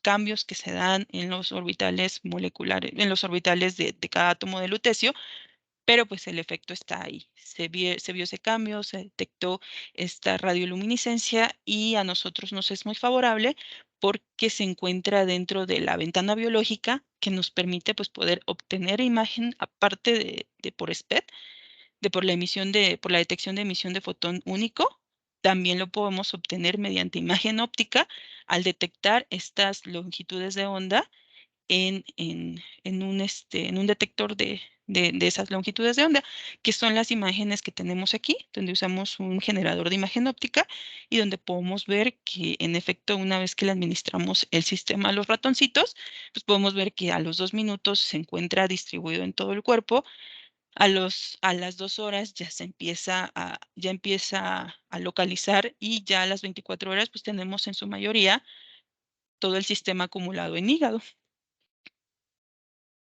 cambios que se dan en los orbitales moleculares, en los orbitales de cada átomo de lutecio, pero pues el efecto está ahí. Se vio ese cambio, se detectó esta radioluminiscencia, y a nosotros nos es muy favorable porque se encuentra dentro de la ventana biológica que nos permite pues poder obtener imagen aparte de por SPECT por la detección de emisión de fotón único. También lo podemos obtener mediante imagen óptica al detectar estas longitudes de onda en un detector de esas longitudes de onda, que son las imágenes que tenemos aquí, donde usamos un generador de imagen óptica y donde podemos ver que, en efecto, una vez que le administramos el sistema a los ratoncitos, pues podemos ver que a los 2 minutos se encuentra distribuido en todo el cuerpo. A las 2 horas ya empieza a localizar, y ya a las 24 horas pues tenemos en su mayoría todo el sistema acumulado en hígado.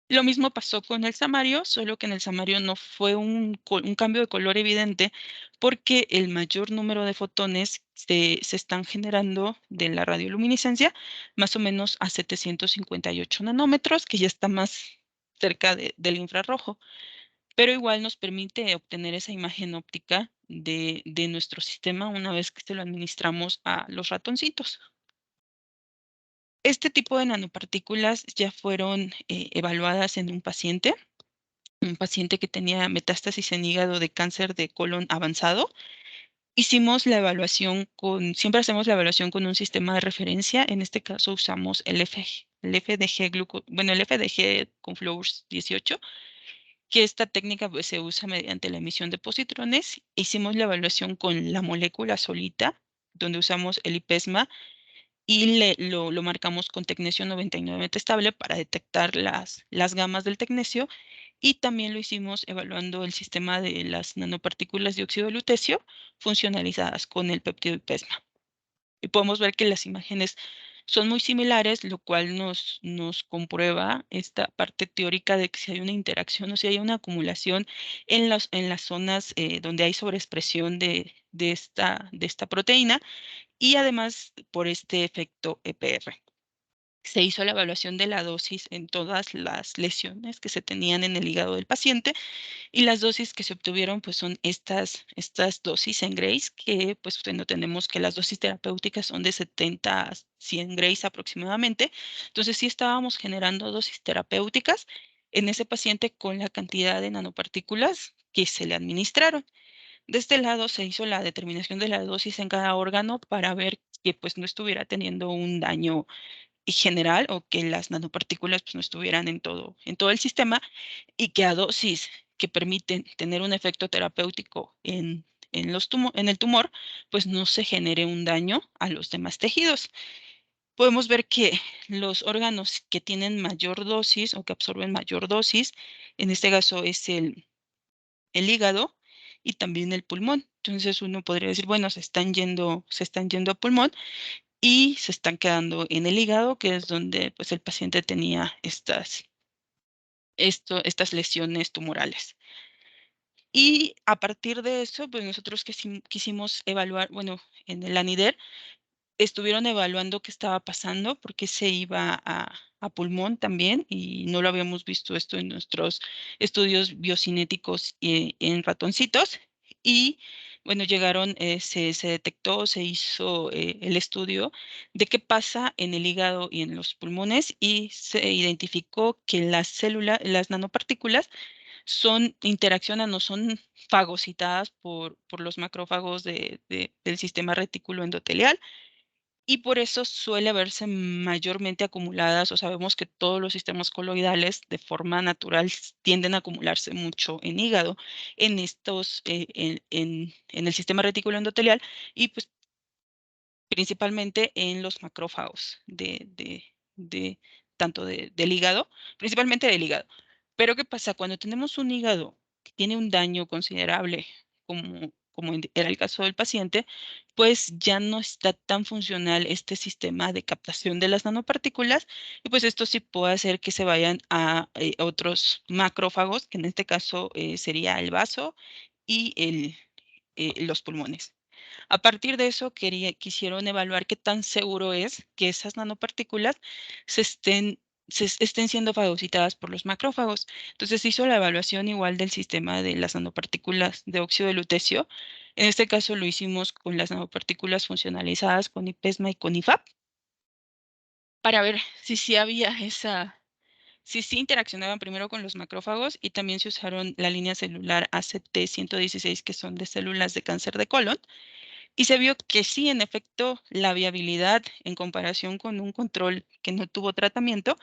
Lo mismo pasó con el samario, solo que en el samario no fue un cambio de color evidente, porque el mayor número de fotones se están generando de la radioluminiscencia, más o menos a 758 nanómetros, que ya está más cerca del infrarrojo, pero igual nos permite obtener esa imagen óptica de nuestro sistema una vez que se lo administramos a los ratoncitos. Este tipo de nanopartículas ya fueron evaluadas en un paciente que tenía metástasis en hígado de cáncer de colon avanzado. Siempre hacemos la evaluación con un sistema de referencia. En este caso usamos el FDG con Flowers 18, que esta técnica pues, se usa mediante la emisión de positrones. Hicimos la evaluación con la molécula solita, donde usamos el IPESMA, y lo marcamos con tecnesio 99 metastable para detectar las gamas del tecnesio, y también lo hicimos evaluando el sistema de las nanopartículas de óxido de lutecio funcionalizadas con el péptido IPESMA. Y podemos ver que las imágenes son muy similares, lo cual nos comprueba esta parte teórica de que si hay una interacción o si hay una acumulación en las zonas donde hay sobreexpresión de esta proteína, y además por este efecto EPR. Se hizo la evaluación de la dosis en todas las lesiones que se tenían en el hígado del paciente, y las dosis que se obtuvieron pues son estas dosis en Grays, que pues no tenemos que las dosis terapéuticas son de 70 a 100 Grays aproximadamente. Entonces sí estábamos generando dosis terapéuticas en ese paciente con la cantidad de nanopartículas que se le administraron. De este lado se hizo la determinación de la dosis en cada órgano para ver que pues no estuviera teniendo un daño general, o que las nanopartículas pues no estuvieran en todo el sistema, y que a dosis que permiten tener un efecto terapéutico en el tumor, pues no se genere un daño a los demás tejidos. Podemos ver que los órganos que tienen mayor dosis o que absorben mayor dosis, en este caso es el hígado y también el pulmón. Entonces uno podría decir, bueno, se están yendo a pulmón y se están quedando en el hígado, que es donde pues el paciente tenía estas lesiones tumorales. Y a partir de eso, pues nosotros quisimos evaluar, bueno, en el ANIDER estuvieron evaluando qué estaba pasando, porque se iba a pulmón también, y no lo habíamos visto esto en nuestros estudios biocinéticos en ratoncitos. Y bueno, se detectó, se hizo el estudio de qué pasa en el hígado y en los pulmones, y se identificó que las nanopartículas interaccionan o son fagocitadas por los macrófagos del sistema retículo endotelial, y por eso suele verse mayormente acumuladas, o sabemos que todos los sistemas coloidales de forma natural tienden a acumularse mucho en hígado, en el sistema retículo endotelial, y pues principalmente en los macrófagos tanto del hígado, principalmente del hígado. Pero ¿qué pasa? Cuando tenemos un hígado que tiene un daño considerable, como era el caso del paciente, pues ya no está tan funcional este sistema de captación de las nanopartículas, y pues esto sí puede hacer que se vayan a otros macrófagos, que en este caso sería el vaso y los pulmones. A partir de eso, quisieron evaluar qué tan seguro es que esas nanopartículas estén siendo fagocitadas por los macrófagos. Entonces se hizo la evaluación igual del sistema de las nanopartículas de óxido de lutecio. En este caso lo hicimos con las nanopartículas funcionalizadas con IPESMA y con IFAP, para ver si sí había sí interaccionaban primero con los macrófagos y también se usaron la línea celular ACT116, que son de células de cáncer de colon, y se vio que sí, en efecto, la viabilidad en comparación con un control que no tuvo tratamiento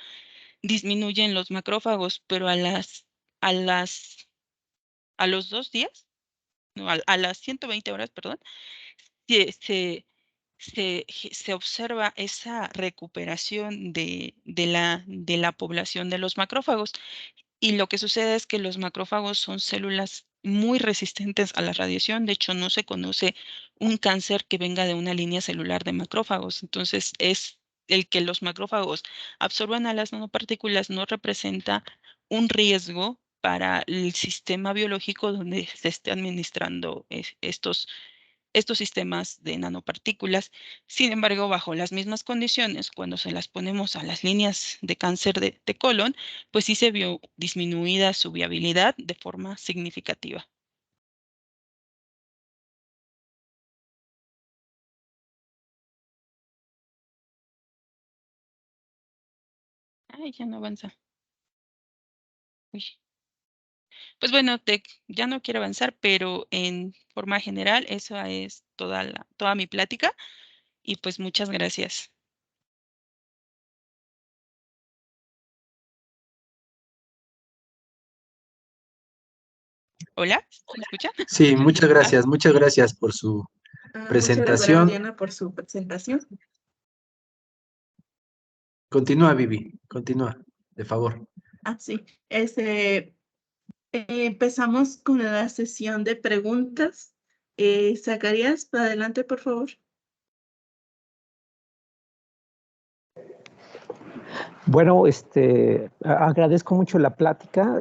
disminuye en los macrófagos, pero a las, a los 2 días, no, a las 120 horas, perdón, se, se, se observa esa recuperación de la población de los macrófagos. Y lo que sucede es que los macrófagos son células muy resistentes a la radiación. De hecho, no se conoce un cáncer que venga de una línea celular de macrófagos. Entonces, es el que los macrófagos absorban a las nanopartículas no representa un riesgo para el sistema biológico donde se esté administrando estos sistemas de nanopartículas. Sin embargo, bajo las mismas condiciones, cuando se las ponemos a las líneas de cáncer de colon, pues sí se vio disminuida su viabilidad de forma significativa. Ay, ya no avanza. Uy. Pues bueno, ya no quiero avanzar, pero en forma general, esa es toda mi plática y pues muchas gracias. Hola, ¿me escuchan? Sí, muchas gracias por su Muchas presentación. gracias, Diana, por su presentación. Continúa, Vivi, continúa, de favor. Sí. Empezamos con la sesión de preguntas. Zacarías, adelante, por favor. Bueno, agradezco mucho la plática.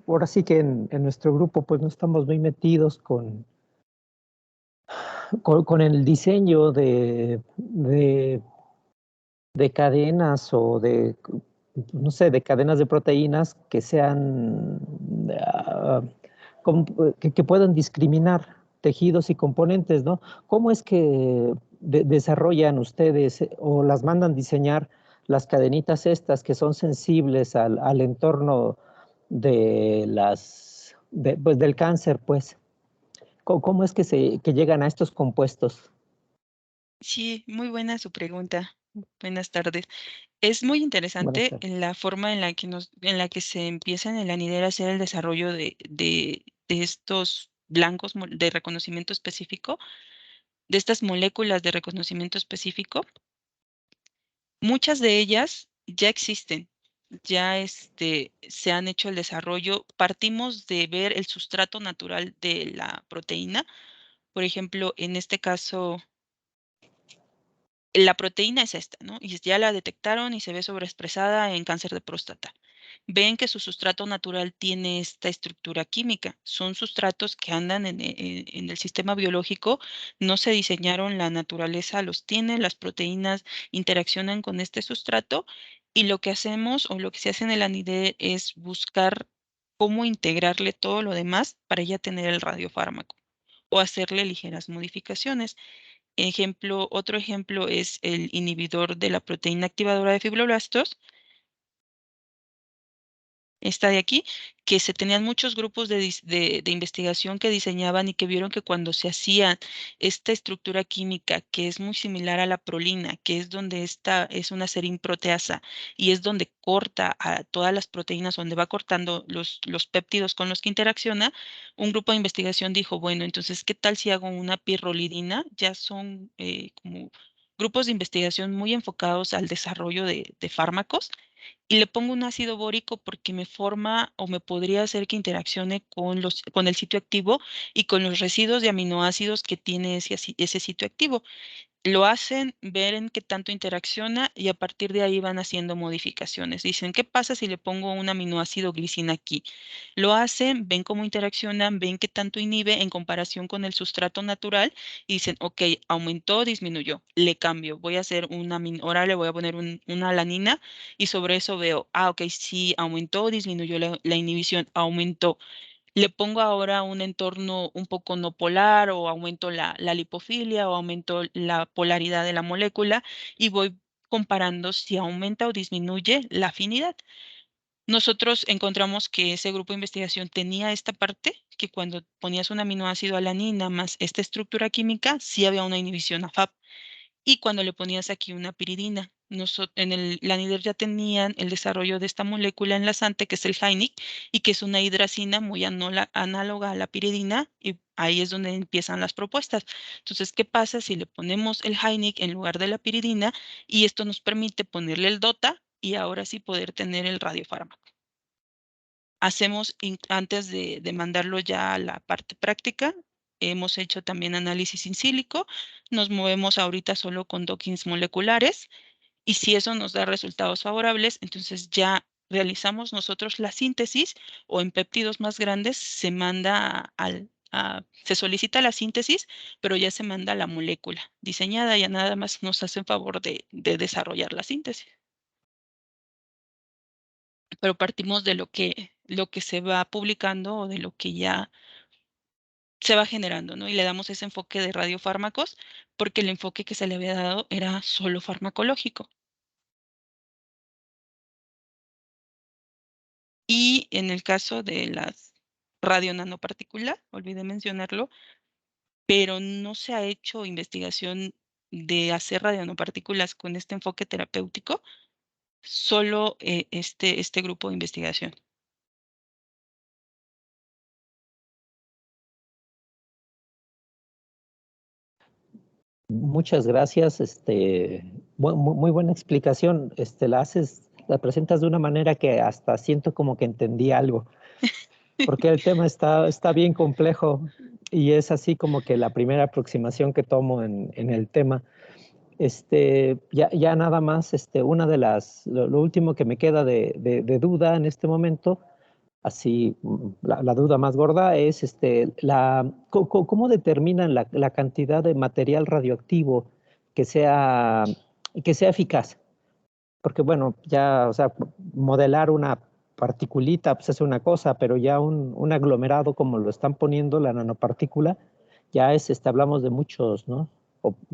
Ahora sí que en nuestro grupo pues no estamos muy metidos con el diseño de cadenas o no sé, de cadenas de proteínas que sean, que puedan discriminar tejidos y componentes, ¿no? ¿Cómo es que desarrollan ustedes o las mandan diseñar las cadenitas estas que son sensibles al entorno pues, del cáncer, pues? ¿Cómo es que llegan a estos compuestos? Sí, muy buena su pregunta. Buenas tardes. Es muy Buenas interesante tardes. la forma en en la que se empieza en el ANIDER a hacer el desarrollo de estos blancos de reconocimiento específico, de estas moléculas de reconocimiento específico. Muchas de ellas ya existen, ya se han hecho el desarrollo. Partimos de ver el sustrato natural de la proteína. Por ejemplo, en este caso, la proteína es esta, ¿no? Y ya la detectaron y se ve sobreexpresada en cáncer de próstata. Ven que su sustrato natural tiene esta estructura química. Son sustratos que andan en el sistema biológico, no se diseñaron, la naturaleza los tiene, las proteínas interaccionan con este sustrato y lo que hacemos o lo que se hace en el ANIDE es buscar cómo integrarle todo lo demás para ya tener el radiofármaco o hacerle ligeras modificaciones. Otro ejemplo es el inhibidor de la proteína activadora de fibroblastos, esta de aquí, que se tenían muchos grupos de investigación que diseñaban y que vieron que cuando se hacía esta estructura química, que es muy similar a la prolina, que es donde esta es una serinproteasa y es donde corta a todas las proteínas, donde va cortando los péptidos con los que interacciona, un grupo de investigación dijo, bueno, entonces, ¿qué tal si hago una pirrolidina? Ya son como grupos de investigación muy enfocados al desarrollo de fármacos y le pongo un ácido bórico porque me forma o me podría hacer que interaccione con el sitio activo y con los residuos de aminoácidos que tiene ese sitio activo. Lo hacen, ver en qué tanto interacciona y a partir de ahí van haciendo modificaciones. Dicen, ¿qué pasa si le pongo un aminoácido glicina aquí? Lo hacen, ven cómo interaccionan, ven qué tanto inhibe en comparación con el sustrato natural y dicen, ok, aumentó, disminuyó, le cambio, voy a hacer ahora le voy a poner una alanina y sobre eso veo, ok, sí, aumentó, disminuyó la inhibición, aumentó. Le pongo ahora un entorno un poco no polar o aumento la lipofilia o aumento la polaridad de la molécula y voy comparando si aumenta o disminuye la afinidad. Nosotros encontramos que ese grupo de investigación tenía esta parte, que cuando ponías un aminoácido alanina más esta estructura química, sí había una inhibición a FAP. Y cuando le ponías aquí una piridina, la NIDER ya tenían el desarrollo de esta molécula enlazante que es el Heineck y que es una hidracina muy análoga a la piridina, y ahí es donde empiezan las propuestas. Entonces, ¿qué pasa si le ponemos el Heineck en lugar de la piridina? Y esto nos permite ponerle el DOTA y ahora sí poder tener el radiofármaco. Hacemos, antes de mandarlo ya a la parte práctica, hemos hecho también análisis in sílico, nos movemos ahorita solo con dockings moleculares y si eso nos da resultados favorables, entonces ya realizamos nosotros la síntesis o en péptidos más grandes se manda se solicita la síntesis, pero ya se manda la molécula diseñada, ya nada más nos hacen favor de desarrollar la síntesis. Pero partimos de lo que se va publicando o de lo que ya se va generando, ¿no? Y le damos ese enfoque de radiofármacos porque el enfoque que se le había dado era solo farmacológico. Y en el caso de las radionanopartículas, olvidé mencionarlo, pero no se ha hecho investigación de hacer radionanopartículas con este enfoque terapéutico, solo este grupo de investigación. Muchas gracias, muy buena explicación. La presentas de una manera que hasta siento como que entendí algo, porque el tema está bien complejo y es así como que la primera aproximación que tomo en el tema. Ya nada más, una de lo último que me queda de duda en este momento, así la duda más gorda es ¿cómo determinan la cantidad de material radioactivo que sea, que sea eficaz? Porque bueno, ya, o sea, modelar una particulita pues es una cosa, pero ya un aglomerado como lo están poniendo la nanopartícula, ya hablamos de muchos, ¿no?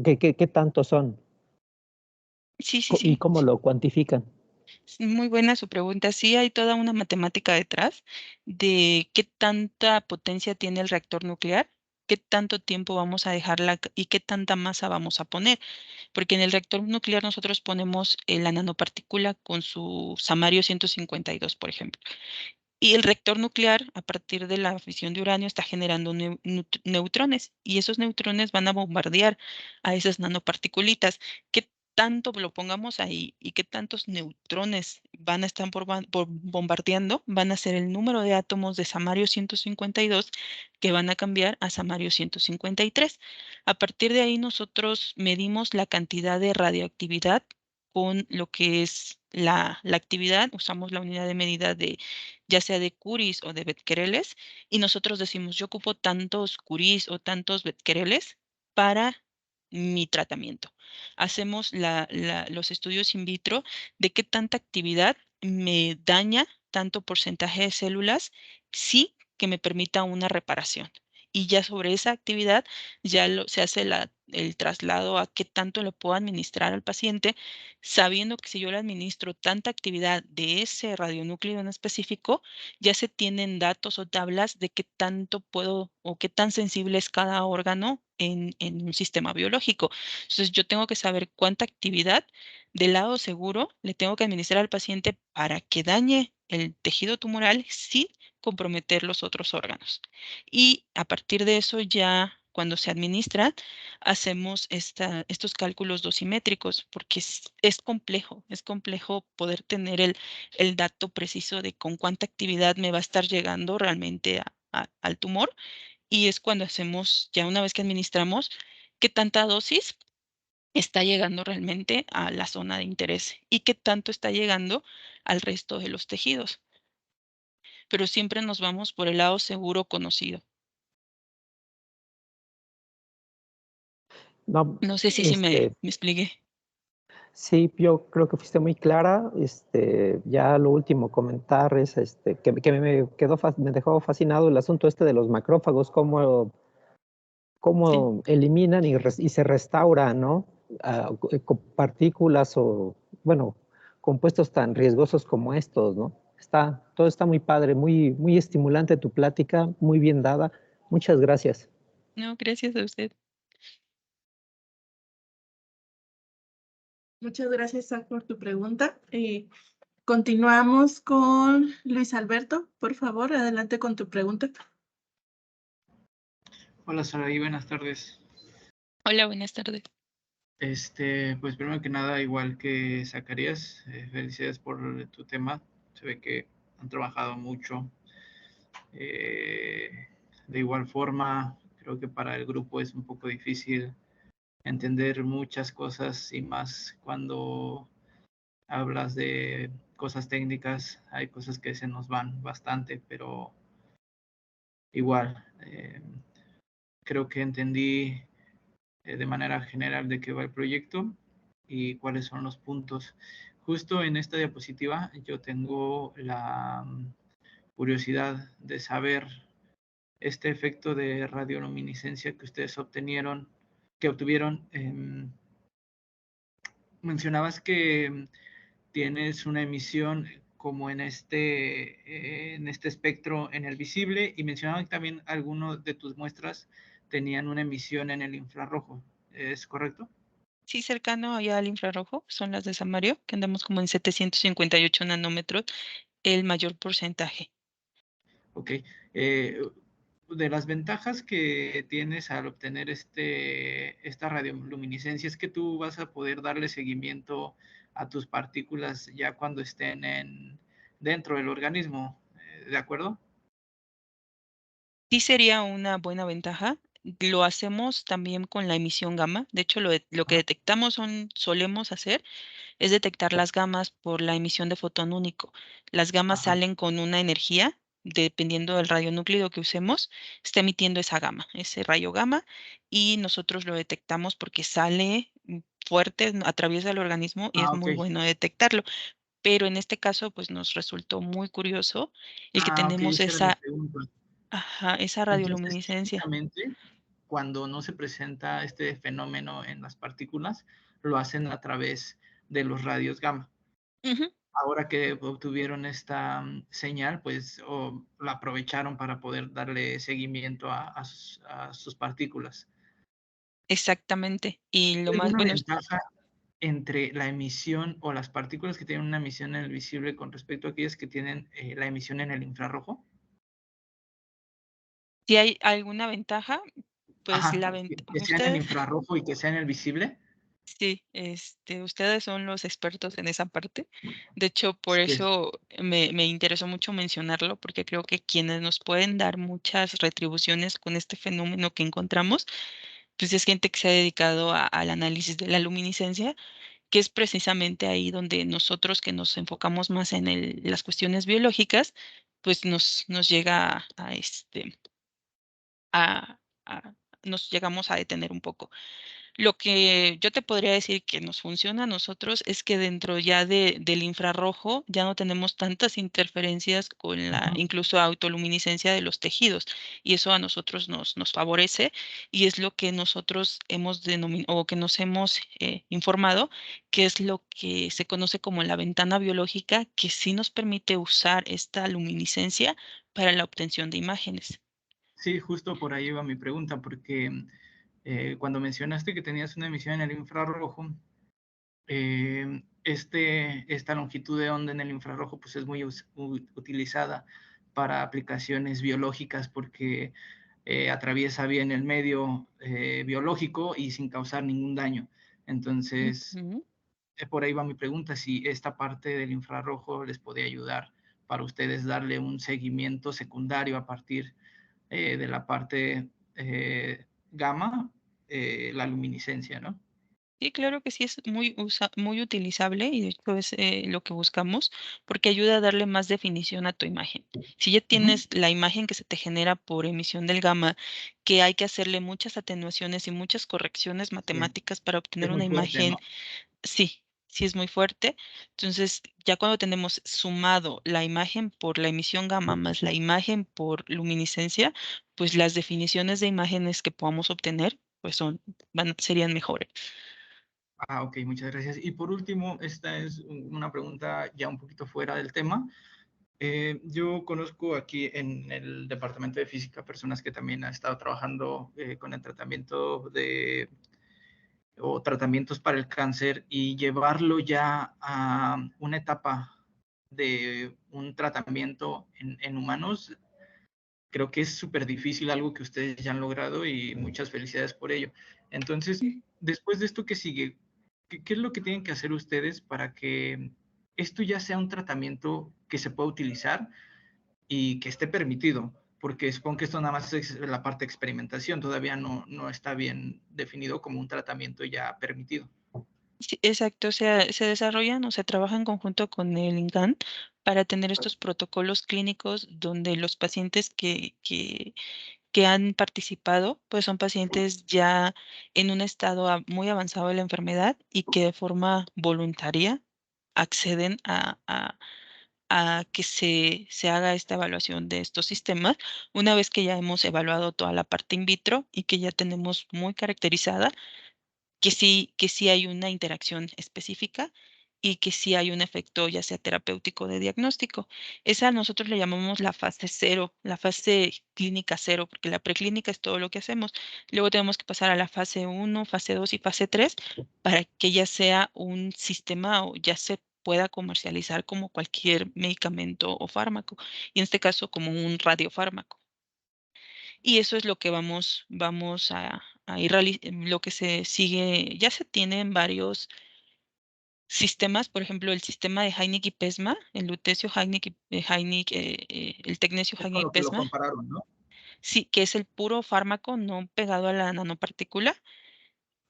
¿Qué tantos son? Sí, ¿Y sí. cómo lo cuantifican? Muy buena su pregunta. Sí, hay toda una matemática detrás de qué tanta potencia tiene el reactor nuclear, qué tanto tiempo vamos a dejarla y qué tanta masa vamos a poner. Porque en el reactor nuclear nosotros ponemos la nanopartícula con su samario 152, por ejemplo. Y el reactor nuclear, a partir de la fisión de uranio, está generando neutrones y esos neutrones van a bombardear a esas nanoparticulitas. ¿Qué tanto lo pongamos ahí y qué tantos neutrones van a estar bombardeando? Van a ser el número de átomos de samario 152 que van a cambiar a samario 153. A partir de ahí nosotros medimos la cantidad de radioactividad con lo que es la actividad, usamos la unidad de medida de ya sea de curies o de becquereles, y nosotros decimos, yo ocupo tantos curies o tantos becquereles para mi tratamiento. Hacemos los estudios in vitro de qué tanta actividad me daña tanto porcentaje de células, sí que me permita una reparación. Y ya sobre esa actividad ya se hace el traslado a qué tanto le puedo administrar al paciente, sabiendo que si yo le administro tanta actividad de ese radionúclido en específico, ya se tienen datos o tablas de qué tanto puedo o qué tan sensible es cada órgano en un sistema biológico. Entonces, yo tengo que saber cuánta actividad del lado seguro le tengo que administrar al paciente para que dañe el tejido tumoral sin comprometer los otros órganos. Y a partir de eso ya cuando se administra, hacemos estos cálculos dosimétricos, porque es complejo poder tener el dato preciso de con cuánta actividad me va a estar llegando realmente al tumor. Y es cuando hacemos, ya una vez que administramos, qué tanta dosis está llegando realmente a la zona de interés y qué tanto está llegando al resto de los tejidos. Pero siempre nos vamos por el lado seguro conocido. No, No sé si me expliqué. sí, yo creo que fuiste muy clara. Ya lo último comentar es que me dejó fascinado el asunto de los macrófagos, cómo Sí. eliminan y se restauran, ¿no? Con partículas o, bueno, compuestos tan riesgosos como estos, ¿no? Todo está muy padre, muy estimulante tu plática, muy bien dada. Muchas gracias. No, gracias a usted. Muchas gracias, Zach, por tu pregunta. Continuamos con Luis Alberto. Por favor, adelante con tu pregunta. Hola Saraí, buenas tardes. Hola, buenas tardes. Pues primero que nada, igual que Zacarías, felicidades por tu tema. Se ve que han trabajado mucho. De igual forma, creo que para el grupo es un poco difícil entender muchas cosas y más cuando hablas de cosas técnicas. Hay cosas que se nos van bastante, pero igual, creo que entendí de manera general de qué va el proyecto y cuáles son los puntos. Justo en esta diapositiva yo tengo la curiosidad de saber este efecto de radioluminiscencia que ustedes obtuvieron. Mencionabas que tienes una emisión como en este espectro en el visible, y mencionaban que también algunos de tus muestras tenían una emisión en el infrarrojo. ¿Es correcto? Sí, cercano allá al infrarrojo, son las de San Mario, que andamos como en 758 nanómetros, el mayor porcentaje. Ok. De las ventajas que tienes al obtener esta radioluminiscencia es que tú vas a poder darle seguimiento a tus partículas ya cuando estén dentro del organismo. ¿De acuerdo? Sí sería una buena ventaja. Lo hacemos también con la emisión gamma. De hecho, lo que detectamos solemos hacer es detectar las gamas por la emisión de fotón único. Las gamas Ajá. salen con una energía, dependiendo del radionúclido que usemos, está emitiendo esa gama, ese rayo gamma, y nosotros lo detectamos porque sale fuerte, atraviesa el organismo y es Ok. muy bueno detectarlo. Pero en este caso, pues nos resultó muy curioso el que Ok, tenemos esa era mi pregunta. esa Entonces, radioluminiscencia. típicamente, cuando no se presenta este fenómeno en las partículas, lo hacen a través de los radios gamma. Ujú. Ahora que obtuvieron esta señal, pues la aprovecharon para poder darle seguimiento a sus partículas. Exactamente. Y lo ¿Hay más alguna bueno, ventaja entre la emisión o las partículas que tienen una emisión en el visible con respecto a aquellas que tienen la emisión en el infrarrojo? si hay alguna ventaja, pues Ajá, la que sea en el ustedes, infrarrojo y que sea en el visible. sí, ustedes son los expertos en esa parte. De hecho, por Sí. eso me interesó mucho mencionarlo, porque creo que quienes nos pueden dar muchas retribuciones con este fenómeno que encontramos, pues es gente que se ha dedicado al análisis de la luminiscencia, que es precisamente ahí donde nosotros que nos enfocamos más en las cuestiones biológicas, pues nos llega a, a- nos llegamos a detener un poco. Lo que yo te podría decir que nos funciona a nosotros es que dentro ya del infrarrojo ya no tenemos tantas interferencias con la Ujú. incluso autoluminiscencia de los tejidos, y eso a nosotros nos favorece, y es lo que nosotros hemos denominado o que nos hemos informado, que es lo que se conoce como la ventana biológica, que sí nos permite usar esta luminiscencia para la obtención de imágenes. Sí, justo por ahí va mi pregunta, porque cuando mencionaste que tenías una emisión en el infrarrojo, esta longitud de onda en el infrarrojo pues es muy utilizada para aplicaciones biológicas porque atraviesa bien el medio biológico y sin causar ningún daño. Entonces, Ujú. por ahí va mi pregunta, si esta parte del infrarrojo les podía ayudar para ustedes darle un seguimiento secundario a partir de la parte gamma, la luminiscencia, ¿no? Sí, claro que sí, es muy utilizable, y de hecho es lo que buscamos, porque ayuda a darle más definición a tu imagen. Si ya Ujú. tienes la imagen que se te genera por emisión del gamma, que hay que hacerle muchas atenuaciones y muchas correcciones Sí, matemáticas para es obtener muy una fuerte, imagen, ¿no? sí, sí es muy fuerte. Entonces, ya cuando tenemos sumado la imagen por la emisión gamma más la imagen por luminiscencia, pues las definiciones de imágenes que podamos obtener, pues serían mejores. Ok, muchas gracias. Y por último, esta es una pregunta ya un poquito fuera del tema, Yo conozco aquí en el Departamento de Física personas que también han estado trabajando con el tratamiento o tratamientos para el cáncer, y llevarlo ya a una etapa de un tratamiento en humanos, creo que es súper difícil, algo que ustedes ya han logrado, y muchas felicidades por ello. Entonces, después de esto, ¿qué sigue? ¿Qué es lo que tienen que hacer ustedes para que esto ya sea un tratamiento que se pueda utilizar y que esté permitido? Porque supongo que esto nada más es la parte de experimentación, todavía no está bien definido como un tratamiento ya permitido. Sí, exacto, o sea, se desarrollan o se trabaja en conjunto con el INCAN para tener estos protocolos clínicos donde los pacientes que han participado, pues son pacientes ya en un estado muy avanzado de la enfermedad y que de forma voluntaria acceden a que se haga esta evaluación de estos sistemas, una vez que ya hemos evaluado toda la parte in vitro y que ya tenemos muy caracterizada que sí hay una interacción específica y que sí hay un efecto, ya sea terapéutico de diagnóstico. Esa nosotros le llamamos la fase 0, la fase clínica 0, porque la preclínica es todo lo que hacemos. Luego tenemos que pasar a la fase 1, fase 2 y fase 3 para que ya sea un sistema o ya se pueda comercializar como cualquier medicamento o fármaco, y en este caso como un radiofármaco. Y eso es lo que vamos a ir lo que se sigue, ya se tienen varios sistemas, por ejemplo, el sistema de Heineck y Pesma, el lutecio Heineck, el tecnecio Es con Heineck y lo que lo Pesma, compararon, ¿no? sí, que es el puro fármaco no pegado a la nanopartícula,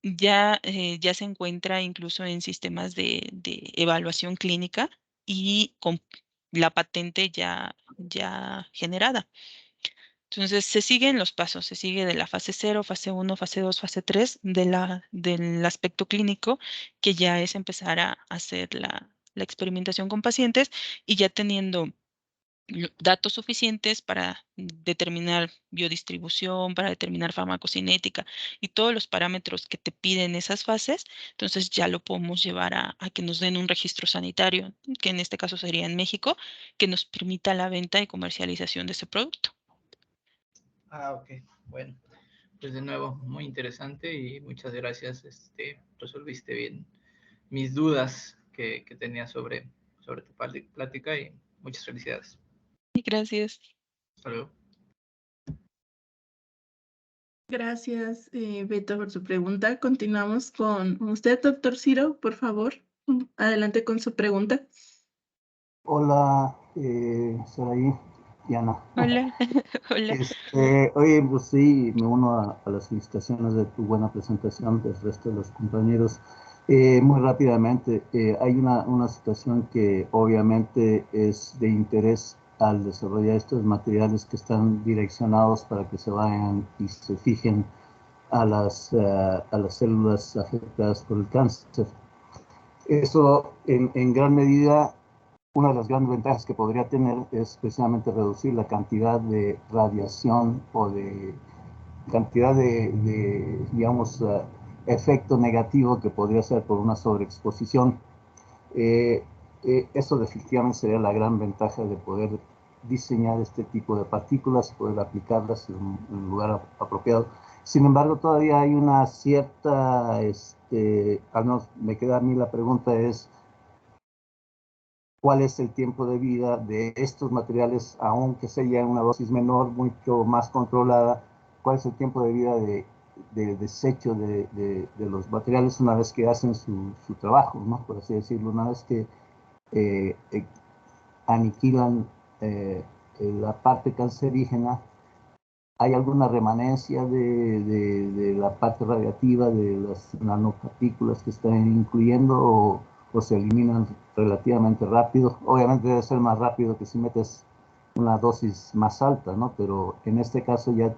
ya se encuentra incluso en sistemas de evaluación clínica y con la patente ya generada. Entonces, se siguen los pasos, se sigue de la fase 0, fase 1, fase 2, fase 3 del aspecto clínico, que ya es empezar a hacer la experimentación con pacientes y ya teniendo datos suficientes para determinar biodistribución, para determinar farmacocinética y todos los parámetros que te piden esas fases, entonces ya lo podemos llevar a que nos den un registro sanitario, que en este caso sería en México, que nos permita la venta y comercialización de ese producto. Ah, ok, bueno. Pues de nuevo, muy interesante y muchas gracias. Resolviste bien mis dudas que tenía sobre tu plática, y muchas felicidades. Gracias. Hasta luego. Gracias, Beto, por su pregunta. Continuamos con usted, doctor Ciro, por favor. Adelante con su pregunta. Hola, Saraí, Diana. Hola, hola. Oye, pues sí, me uno a las felicitaciones de tu buena presentación del resto de los compañeros. Muy rápidamente, hay una situación que obviamente es de interés al desarrollar estos materiales que están direccionados para que se vayan y se fijen a las células afectadas por el cáncer. Eso en gran medida, una de las grandes ventajas que podría tener es precisamente reducir la cantidad de radiación o de cantidad digamos, efecto negativo que podría ser por una sobreexposición. Eso definitivamente sería la gran ventaja de poder diseñar este tipo de partículas y poder aplicarlas en un lugar apropiado. Sin embargo, todavía hay una cierta, al menos me queda a mí la pregunta es, ¿cuál es el tiempo de vida de estos materiales, aunque sea en una dosis menor, mucho más controlada? ¿Cuál es el tiempo de vida de desecho de los materiales una vez que hacen su trabajo, ¿no? Por así decirlo, una vez que aniquilan la parte cancerígena? ¿Hay alguna remanencia de la parte radiactiva de las nanopartículas que están incluyendo, o se eliminan relativamente rápido? Obviamente debe ser más rápido que si metes una dosis más alta, ¿no? Pero en este caso ya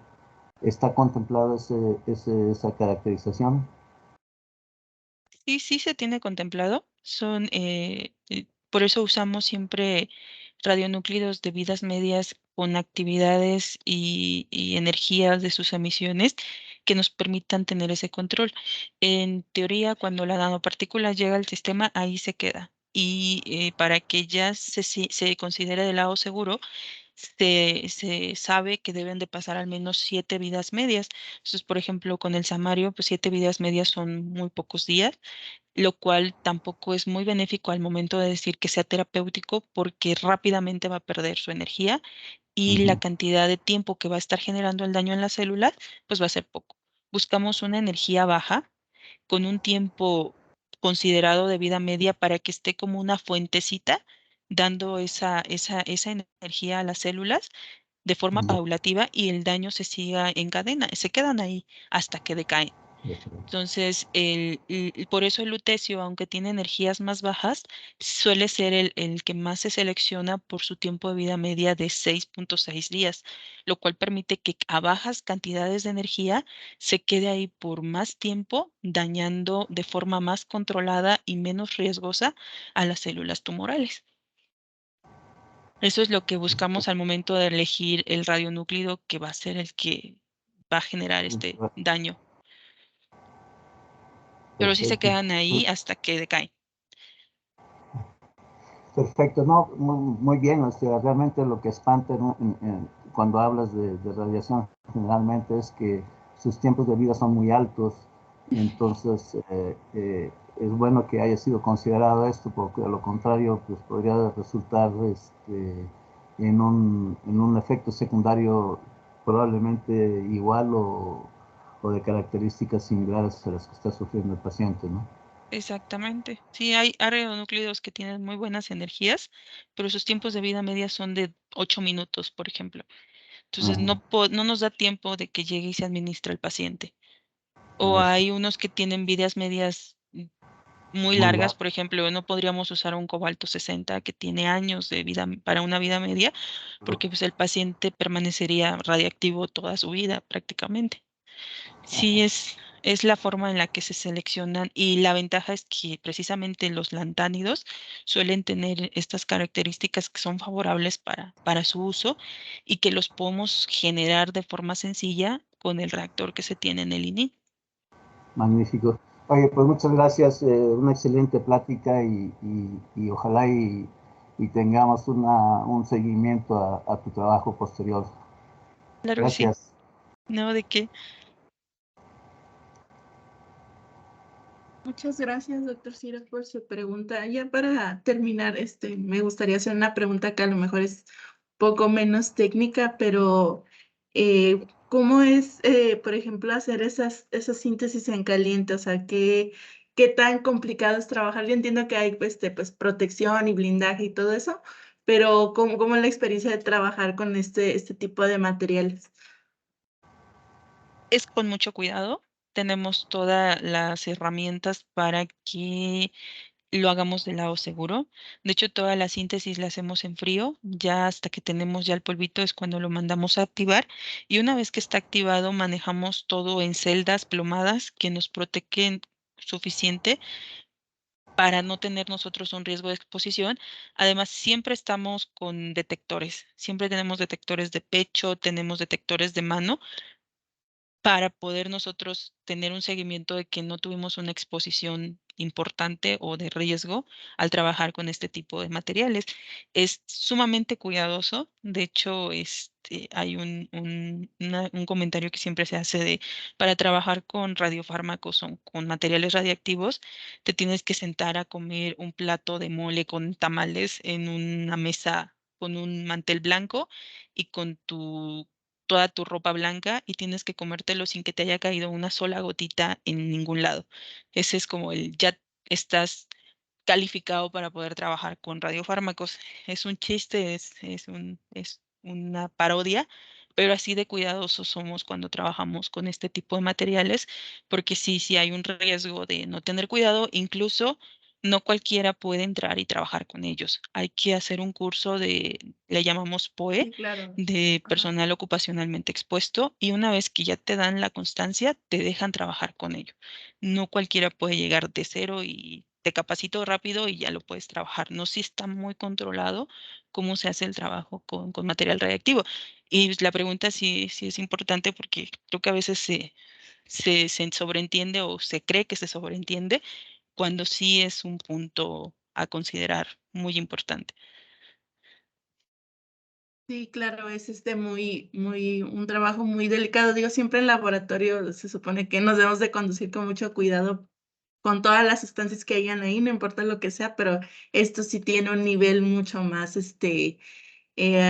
está contemplada esa caracterización. Sí se tiene contemplado. Por eso usamos siempre radionúclidos de vidas medias con actividades y energías de sus emisiones que nos permitan tener ese control. En teoría, cuando la nanopartícula llega al sistema, ahí se queda y para que ya se considere de lado seguro, se sabe que deben de pasar al menos 7 vidas medias. Entonces, por ejemplo, con el samario, pues 7 vidas medias son muy pocos días, lo cual tampoco es muy benéfico al momento de decir que sea terapéutico porque rápidamente va a perder su energía y la Ujú. cantidad de tiempo que va a estar generando el daño en las células, pues va a ser poco. Buscamos una energía baja con un tiempo considerado de vida media para que esté como una fuentecita dando esa energía a las células de forma Ya, paulativa y el daño se siga en cadena, se quedan ahí hasta que decaen. perfecto. Entonces, por eso el lutecio, aunque tiene energías más bajas, suele ser el que más se selecciona por su tiempo de vida media de 6.6 días, lo cual permite que a bajas cantidades de energía se quede ahí por más tiempo, dañando de forma más controlada y menos riesgosa a las células tumorales. Eso es lo que buscamos al momento de elegir el radionúclido que va a ser el que va a generar este daño. Pero sí se Perfecto. quedan ahí hasta que decaen. Perfecto, no, muy bien, o sea, realmente lo que espanta cuando hablas de radiación generalmente es que sus tiempos de vida son muy altos, y entonces es bueno que haya sido considerado esto, porque a lo contrario, pues podría resultar en un efecto secundario probablemente igual o de características similares a las que está sufriendo el paciente, ¿no? Exactamente. Sí, hay radionúclidos que tienen muy buenas energías, pero sus tiempos de vida media son de 8 minutos, por ejemplo. Entonces, Ujú. no nos da tiempo de que llegue y se administre al paciente. O Ah, sí, hay unos que tienen vidas medias muy muy largas, largo. por ejemplo, no podríamos usar un cobalto 60 que tiene años de vida para una vida media, porque pues el paciente permanecería radiactivo toda su vida prácticamente. Sí, es la forma en la que se seleccionan y la ventaja es que precisamente los lantánidos suelen tener estas características que son favorables para su uso y que los podemos generar de forma sencilla con el reactor que se tiene en el INI. Magnífico. Oye, pues muchas gracias, una excelente plática y ojalá y tengamos un seguimiento a tu trabajo posterior. Claro que sí, Gracias. no de qué. Muchas gracias, doctor Ciro, por su pregunta. Ya para terminar, me gustaría hacer una pregunta que a lo mejor es poco menos técnica, pero ¿cómo es, por ejemplo, hacer esas síntesis en caliente? O sea, ¿qué tan complicado es trabajar? Yo entiendo que hay pues, protección y blindaje y todo eso, pero ¿cómo es la experiencia de trabajar con este tipo de materiales? Es con mucho cuidado. Tenemos todas las herramientas para que lo hagamos del lado seguro. De hecho, toda la síntesis la hacemos en frío, ya hasta que tenemos ya el polvito es cuando lo mandamos a activar y una vez que está activado manejamos todo en celdas plomadas que nos protegen suficiente para no tener nosotros un riesgo de exposición. Además, siempre estamos con detectores, siempre tenemos detectores de pecho, tenemos detectores de mano para poder nosotros tener un seguimiento de que no tuvimos una exposición importante o de riesgo al trabajar con este tipo de materiales. Es sumamente cuidadoso. De hecho, hay un comentario que siempre se hace de para trabajar con radiofármacos o con materiales radiactivos, te tienes que sentar a comer un plato de mole con tamales en una mesa con un mantel blanco y con toda tu ropa blanca y tienes que comértelo sin que te haya caído una sola gotita en ningún lado. Ese es como ya estás calificado para poder trabajar con radiofármacos. Es un chiste, es una parodia, pero así de cuidadosos somos cuando trabajamos con este tipo de materiales, porque sí hay un riesgo de no tener cuidado, incluso no cualquiera puede entrar y trabajar con ellos. Hay que hacer un curso le llamamos POE, Sí, claro. de Ajá. personal ocupacionalmente expuesto, y una vez que ya te dan la constancia, te dejan trabajar con ello. No cualquiera puede llegar de cero y te capacito rápido y ya lo puedes trabajar. No, si está muy controlado cómo se hace el trabajo con material radiactivo. Y pues, la pregunta sí es importante porque creo que a veces se sobreentiende o se cree que se sobreentiende cuando sí es un punto a considerar muy importante. Sí, claro, es un trabajo muy delicado. Digo, siempre en laboratorio se supone que nos debemos de conducir con mucho cuidado con todas las sustancias que hayan ahí, no importa lo que sea, pero esto sí tiene un nivel mucho más,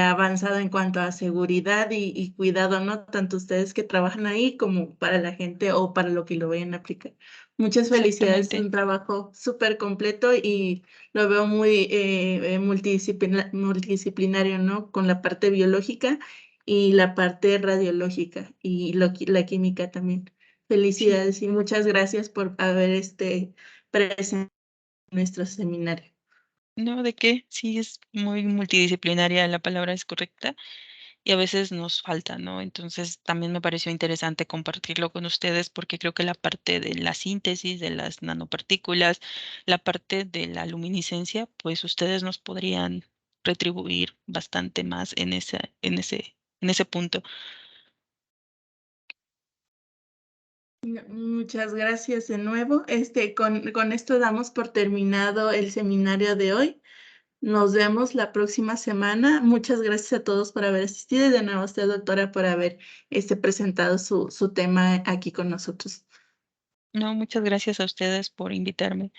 avanzado en cuanto a seguridad y cuidado, ¿no? Tanto ustedes que trabajan ahí como para la gente o para lo que lo vayan a aplicar. Muchas felicidades, es Exactamente. un trabajo súper completo y lo veo muy multidisciplinario, ¿no? Con la parte biológica y la parte radiológica y la química también. Felicidades y muchas gracias por haber presente en nuestro seminario. No, ¿de qué? Sí, es muy multidisciplinaria, la palabra es correcta y a veces nos falta, ¿no? Entonces también me pareció interesante compartirlo con ustedes porque creo que la parte de la síntesis de las nanopartículas, la parte de la luminiscencia, pues ustedes nos podrían retribuir bastante más en ese punto. Muchas gracias de nuevo. Con esto damos por terminado el seminario de hoy. Nos vemos la próxima semana. Muchas gracias a todos por haber asistido y de nuevo a usted, doctora, por haber presentado su tema aquí con nosotros. No, muchas gracias a ustedes por invitarme.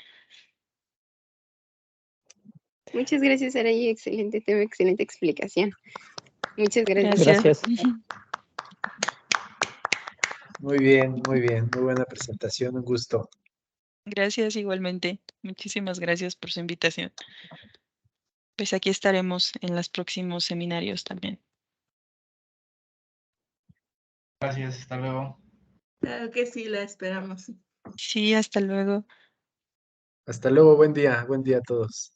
Muchas gracias, Araí. Excelente tema, excelente explicación. Muchas gracias. Gracias. Gracias. Muy bien, muy buena presentación, un gusto. Gracias igualmente. Muchísimas gracias por su invitación. Pues aquí estaremos en los próximos seminarios también. Gracias, hasta luego. Claro que sí, la esperamos. Sí, hasta luego. Hasta luego, buen día a todos.